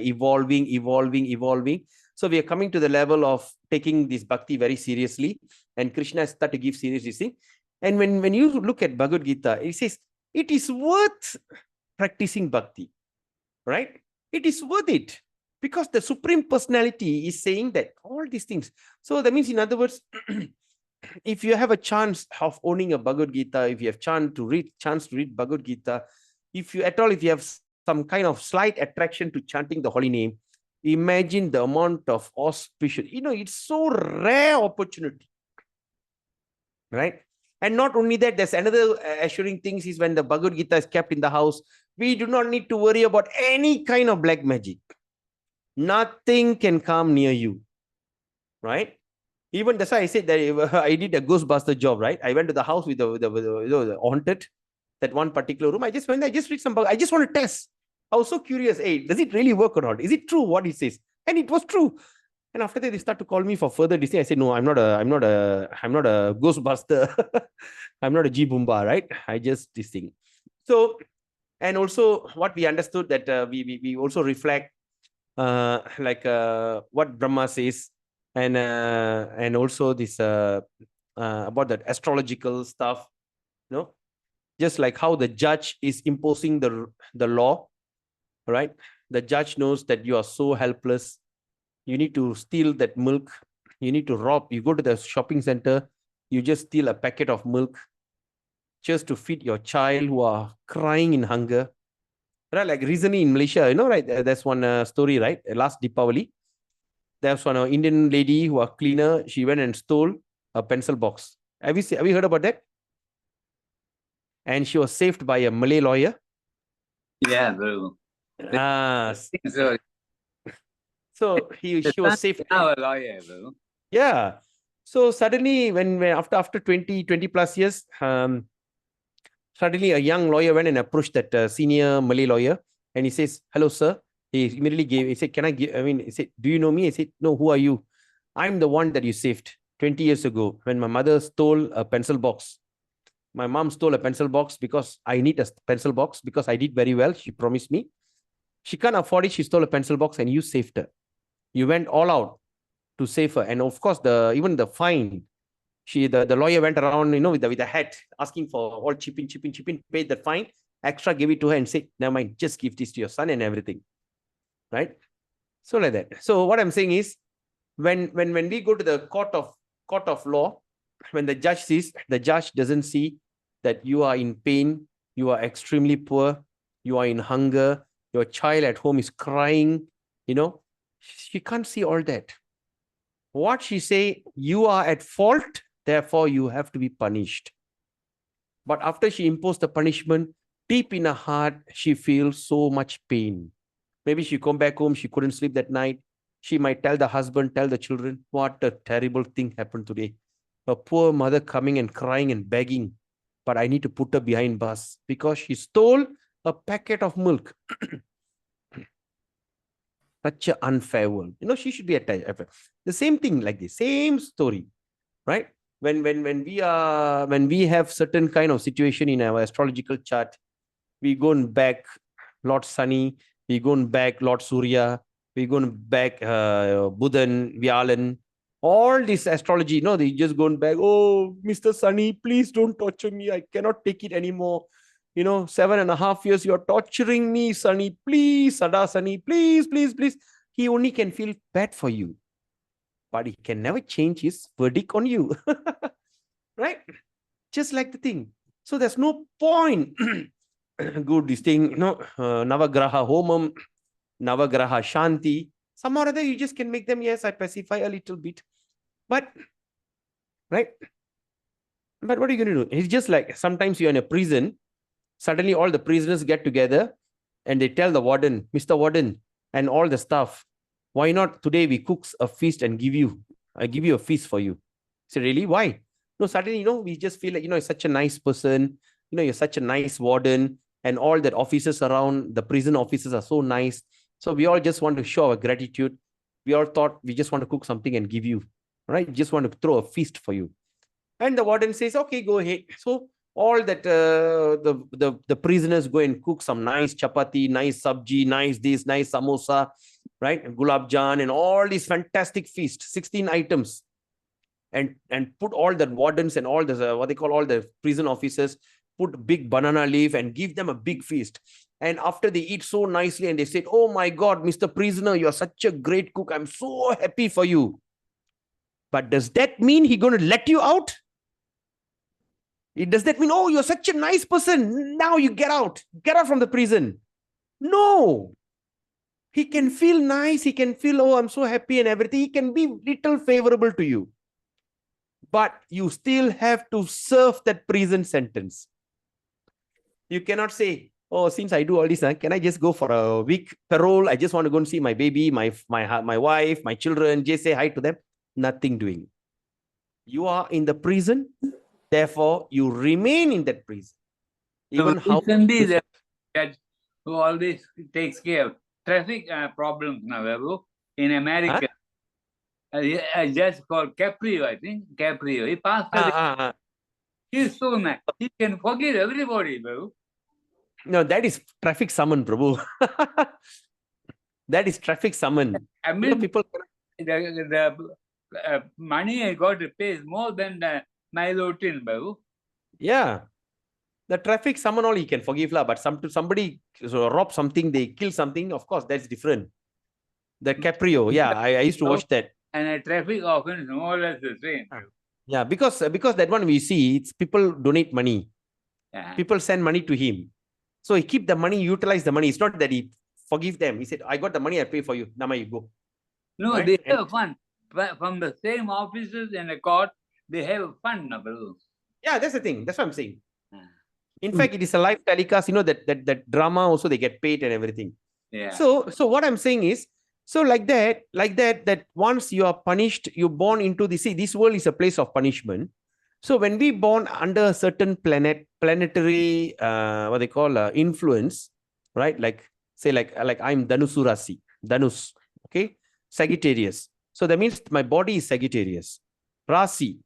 evolving. So we are coming to the level of taking this bhakti very seriously, and Krishna started to give serious this thing. And when you look at Bhagavad Gita, it says it is worth practicing bhakti, right? It is worth it because the Supreme Personality is saying that all these things. So that means, in other words, if you have a chance of owning a Bhagavad Gita, if you have chance to read Bhagavad Gita, if you have some kind of slight attraction to chanting the holy name, imagine the amount of auspicious, it's so rare opportunity, right? And not only that, there's another assuring things is when the Bhagavad Gita is kept in the house, we do not need to worry about any kind of black magic. Nothing can come near you, right? Even that's why I said that I did a Ghostbuster job, right? I went to the house with the haunted, that one particular room. I just went there, I just read some book. I just want to test. I was so curious. Hey, does it really work or not? Is it true what it says? And it was true. And after that, they start to call me for further this thing. I said, no, I'm not a Ghostbuster. I'm not a G Boomba, right? I just this thing. So, and also what we understood that we also reflect what Brahma says, and also this about that astrological stuff, just like how the judge is imposing the law, right? The judge knows that you are so helpless. You need to steal that milk. You need to rob. You go to the shopping center. You just steal a packet of milk just to feed your child who are crying in hunger. Right? Like recently in Malaysia, right? There's one story, right? Last Deepavali, there's one Indian lady who was cleaner. She went and stole a pencil box. Have you heard about that? And she was saved by a Malay lawyer. Yeah, bro. So she was saved. Now a lawyer, bro. Yeah. So suddenly, when after 20 plus years, suddenly a young lawyer went and approached that senior Malay lawyer, and he says, "Hello, sir." He immediately he said, "Can I give?" He said, "Do you know me?" I said, "No, who are you?" "I'm the one that you saved 20 years ago when my mother stole a pencil box. My mom stole a pencil box because I need a pencil box because I did very well. She promised me. She can't afford it. She stole a pencil box and you saved her. You went all out to save her. And of course, even the fine, the lawyer went around, with the hat asking for all chip in, paid the fine. extra, give it to her and say, never mind, just give this to your son and everything. Right? So like that. So what I'm saying is, when we go to the court of law, when the judge sees, the judge doesn't see that you are in pain, you are extremely poor, you are in hunger, your child at home is crying, she can't see all that. What she say, you are at fault, therefore you have to be punished. But after she imposed the punishment, deep in her heart, she feels so much pain. Maybe she come back home, she couldn't sleep that night. She might tell the husband, tell the children, what a terrible thing happened today. A poor mother coming and crying and begging, but I need to put her behind bars because she stole a packet of milk. Such an unfair world. She should be attached. The same thing like this, same story, right? When we have certain kind of situation in our astrological chart, we go back Lord Sunny, we go back Lord Surya, we go back Buddhan, Vyalan, all this astrology, they just going back, oh, Mr. Sunny, please don't torture me. I cannot take it anymore. 7.5 years, you're torturing me, Sunny. Please, Sada Sunny, please, please, please. He only can feel bad for you, but he can never change his verdict on you. Right? Just like the thing. So there's no point. Good, this thing, Navagraha Homam, Navagraha Shanti. Some or other, you just can make them, yes, I pacify a little bit. But, right? But what are you going to do? It's just like sometimes you're in a prison. Suddenly all the prisoners get together and they tell the warden, Mr. Warden, and all the staff, why not today we cook a feast and I give you a feast for you. So really, why? No, suddenly, we just feel like, you're such a nice person, you're such a nice warden, and all that officers around, the prison officers are so nice. So we all just want to show our gratitude. We all thought we just want to cook something and give you, right? Just want to throw a feast for you. And the warden says, okay, go ahead. So all that the prisoners go and cook some nice chapati, nice sabji, nice this, nice samosa, right? And gulab jan and all these fantastic feast, 16 items. And put all the wardens and all the, what they call all the prison officers, put big banana leaf and give them a big feast. And after they eat so nicely and they said, oh my God, Mr. Prisoner, you are such a great cook. I'm so happy for you. But does that mean he's going to let you out? Does that mean, oh, you're such a nice person, now you get out from the prison? No. He can feel nice. He can feel, oh, I'm so happy and everything. He can be little favorable to you. But you still have to serve that prison sentence. You cannot say, oh, since I do all this, can I just go for a week parole? I just want to go and see my baby, my wife, my children, just say hi to them. Nothing doing. You are in the prison. Therefore, you remain in that prison. Even so how the judge who always takes care of traffic problems now, in America. A judge called Caprio, I think. Caprio. He passed. He's so nice. He can forgive everybody, bro. No, that is traffic summon, Prabhu. That is traffic summon. I mean, people. The money I got to pay is more than my routine, bro. Yeah. The traffic summon all he can forgive, but somebody rob something, they kill something, of course, that's different. The Caprio, yeah, I used to watch that. And a traffic offense more or less the same. Yeah, because that one we see, it's people donate money. Yeah. People send money to him. So he keep the money, utilize the money. It's not that he forgive them. He said, I got the money, I pay for you. Now you go. No, right? They have fun. From the same officers in the court, they have fun. Yeah, that's the thing. That's what I'm saying. In fact, it is a live telecast, that drama also they get paid and everything. Yeah. So what I'm saying is, so like that, that once you are punished, you're born into this world is a place of punishment. So when we born under a certain planetary, what they call influence, right? Like say like I'm Dhanusu Rasi, Dhanus, okay? Sagittarius. So that means my body is Sagittarius. Rasi.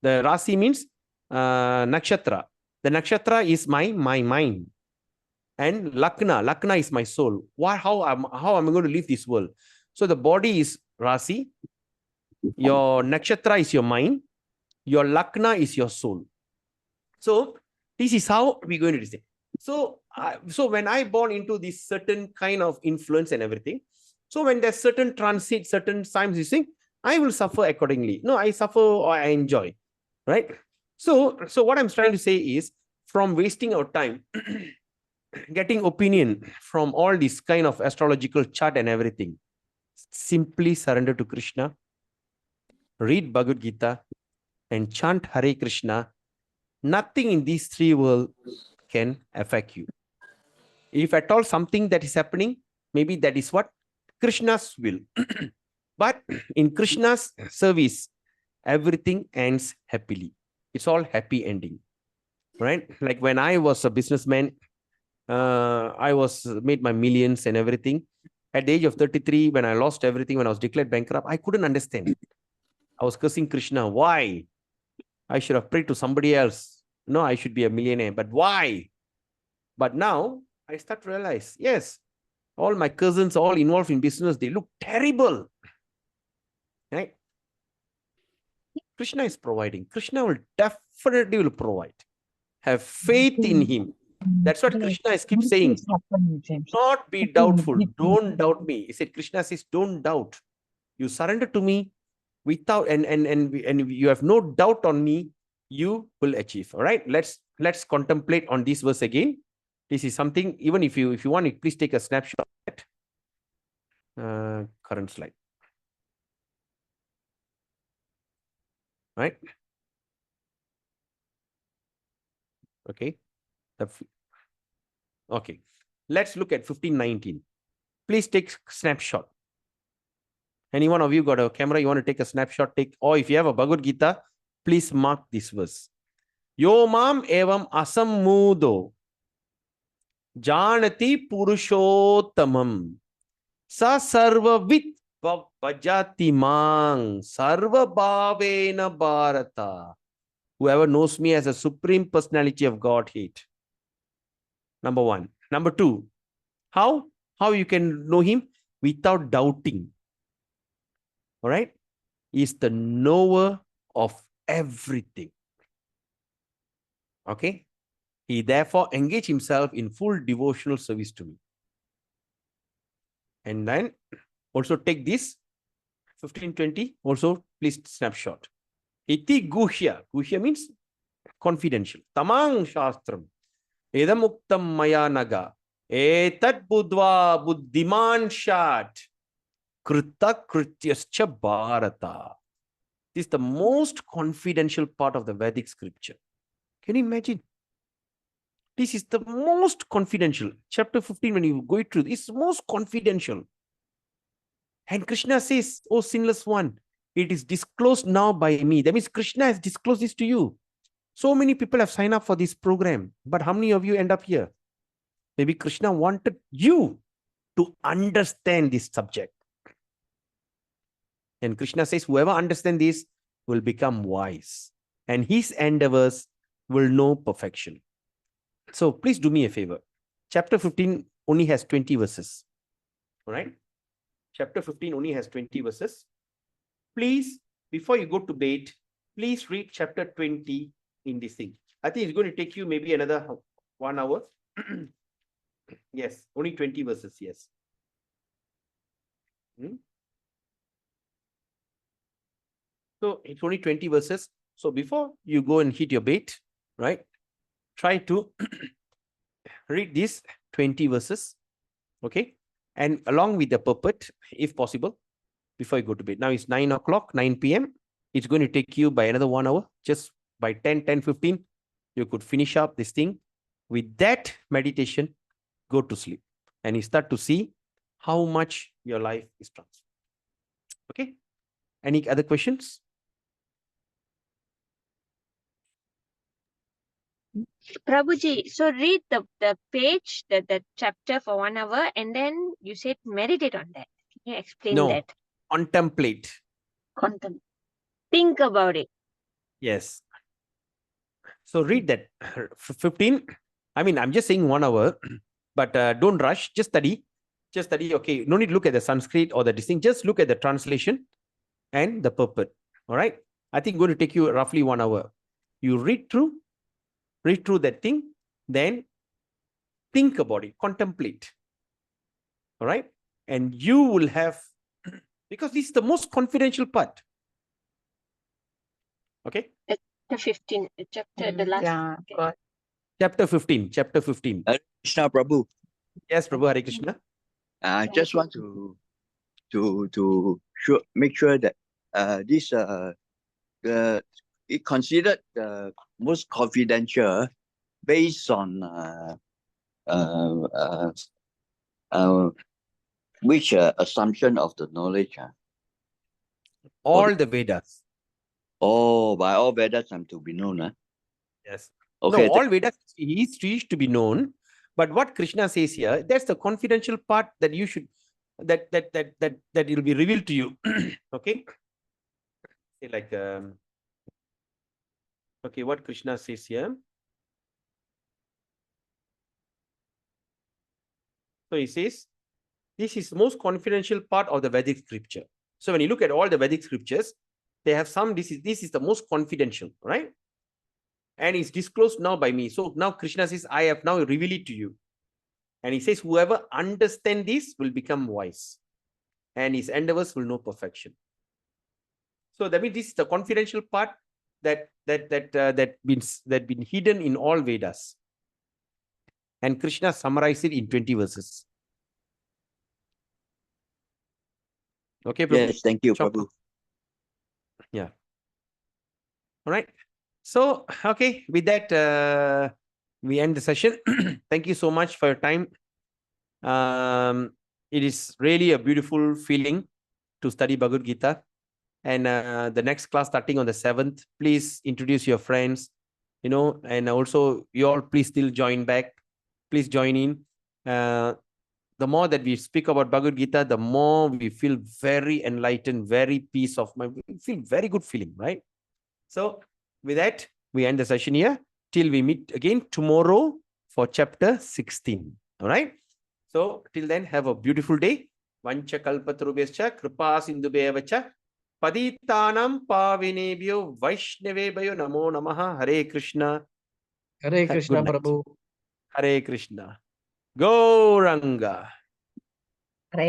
The Rasi means nakshatra. The nakshatra is my mind. And Lakna is my soul. How am I going to leave this world? So the body is Rasi, your nakshatra is your mind, your Lakna is your soul. So this is how we're going to say. So So when I born into this certain kind of influence and everything, so when there's certain transit, certain times you see, I will suffer accordingly. No, I suffer or I enjoy, right? So what I'm trying to say is, from wasting our time, getting opinion from all this kind of astrological chart and everything, simply surrender to Krishna, read Bhagavad Gita, and chant Hare Krishna. Nothing in these three worlds can affect you. If at all something that is happening, maybe that is what Krishna's will. But in Krishna's service, everything ends happily. It's all happy ending, right? Like when I was a businessman, I was made my millions and everything. At the age of 33, when I lost everything, when I was declared bankrupt, I couldn't understand. I was cursing Krishna. Why? I should have prayed to somebody else. No, I should be a millionaire. But why? But now I start to realize, yes, all my cousins, all involved in business, they look terrible. Right? Krishna is providing. Krishna will definitely provide. Have faith in him. That's what Krishna is keep saying. Not be doubtful. Don't doubt me. He said, Krishna says, don't doubt. You surrender to me without and you have no doubt on me, you will achieve. All right. Let's contemplate on this verse again. This is something, even if you want, please take a snapshot. Current slide. Right. Okay. Okay. Let's look at 15:19. Please take snapshot. Any one of you got a camera, you want to take a snapshot, take, or if you have a Bhagavad Gita, please mark this verse. Yo mam evam asammudo janati purushottamam sa sarvavit bhajati mang sarva bhavena bharata. Whoever knows me as a supreme personality of Godhead. Number one. Number two, how you can know him? Without doubting. All right? Is the knower of everything. Okay? He therefore engaged himself in full devotional service to me. And then also take this 15:20. Also, please snapshot. Iti guhya. Guhya means confidential. Tamang shastram. Edamuktam maya naga. Etat budva buddhiman shat. Krita krityascha bharata. This is the most confidential part of the Vedic scripture. Can you imagine? This is the most confidential. Chapter 15, when you go through, it's most confidential. And Krishna says, oh sinless one, it is disclosed now by me. That means Krishna has disclosed this to you. So many people have signed up for this program. But how many of you end up here? Maybe Krishna wanted you to understand this subject. And Krishna says, whoever understands this will become wise. And his endeavors will know perfection. So please do me a favor. Chapter 15 only has 20 verses. All right? Chapter 15 only has 20 verses. Please, before you go to bed, please read chapter 20 in this thing. I think it's going to take you maybe another 1 hour. Yes, only 20 verses, yes. So it's only 20 verses. So before you go and hit your bed, right? Try to read these 20 verses, okay? And along with the purport, if possible, before you go to bed. Now it's 9 o'clock, 9 p.m. It's going to take you by another 1 hour. Just by 10:15, you could finish up this thing. With that meditation, go to sleep. And you start to see how much your life is transformed. Okay? Any other questions? Prabhuji, so read the page, the chapter for 1 hour, and then you said meditate on that. Can you explain that? Contemplate. Think about it. Yes. So read that 15. I mean, I'm just saying 1 hour, but don't rush. Just study. Just study. Okay. No need to look at the Sanskrit or the distinct. Just look at the translation and the purport. All right. I think it's going to take you roughly 1 hour. You read through that thing, then think about it, contemplate. All right. And you will have, because this is the most confidential part. Okay. Chapter 15, chapter, the last. Yeah, God. Chapter 15. Chapter 15. Hare Krishna, Prabhu. Yes, Prabhu, Hare Krishna. I just want to make sure that this it considered the most confidential based on which assumption of the knowledge. All the Vedas. Oh, by all Vedas I'm to be known. Yes. Okay. No, all Vedas is to be known. But what Krishna says here, that's the confidential part that you should, that will be revealed to you. Okay. Say like, okay, what Krishna says here. So he says, this is the most confidential part of the Vedic scripture. So when you look at all the Vedic scriptures, they have some, this is the most confidential, right? And it's disclosed now by me. So now Krishna says, I have now revealed it to you. And he says, whoever understands this will become wise. And his endeavors will know perfection. So that means this is the confidential part that been hidden in all Vedas. And Krishna summarized it in 20 verses. Okay, Prabhu? Yes, thank you, Prabhu. Yeah. All right. So, okay, with that, we end the session. Thank you so much for your time. It is really a beautiful feeling to study Bhagavad Gita. And the next class starting on the 7th, please introduce your friends, you know, and also you all please still join back. Please join in. The more that we speak about Bhagavad Gita, the more we feel very enlightened, very peace of mind. We feel very good feeling, right? So with that, we end the session here till we meet again tomorrow for chapter 16. All right. So till then, have a beautiful day. Vancha kalpatarubhyascha kripa sindhubhyevacha Paditanam pavinebhyo Vaishnavebhyo namo namaha. Hare Krishna. Hare Krishna, Prabhu. Hare Krishna. Gauranga. Hare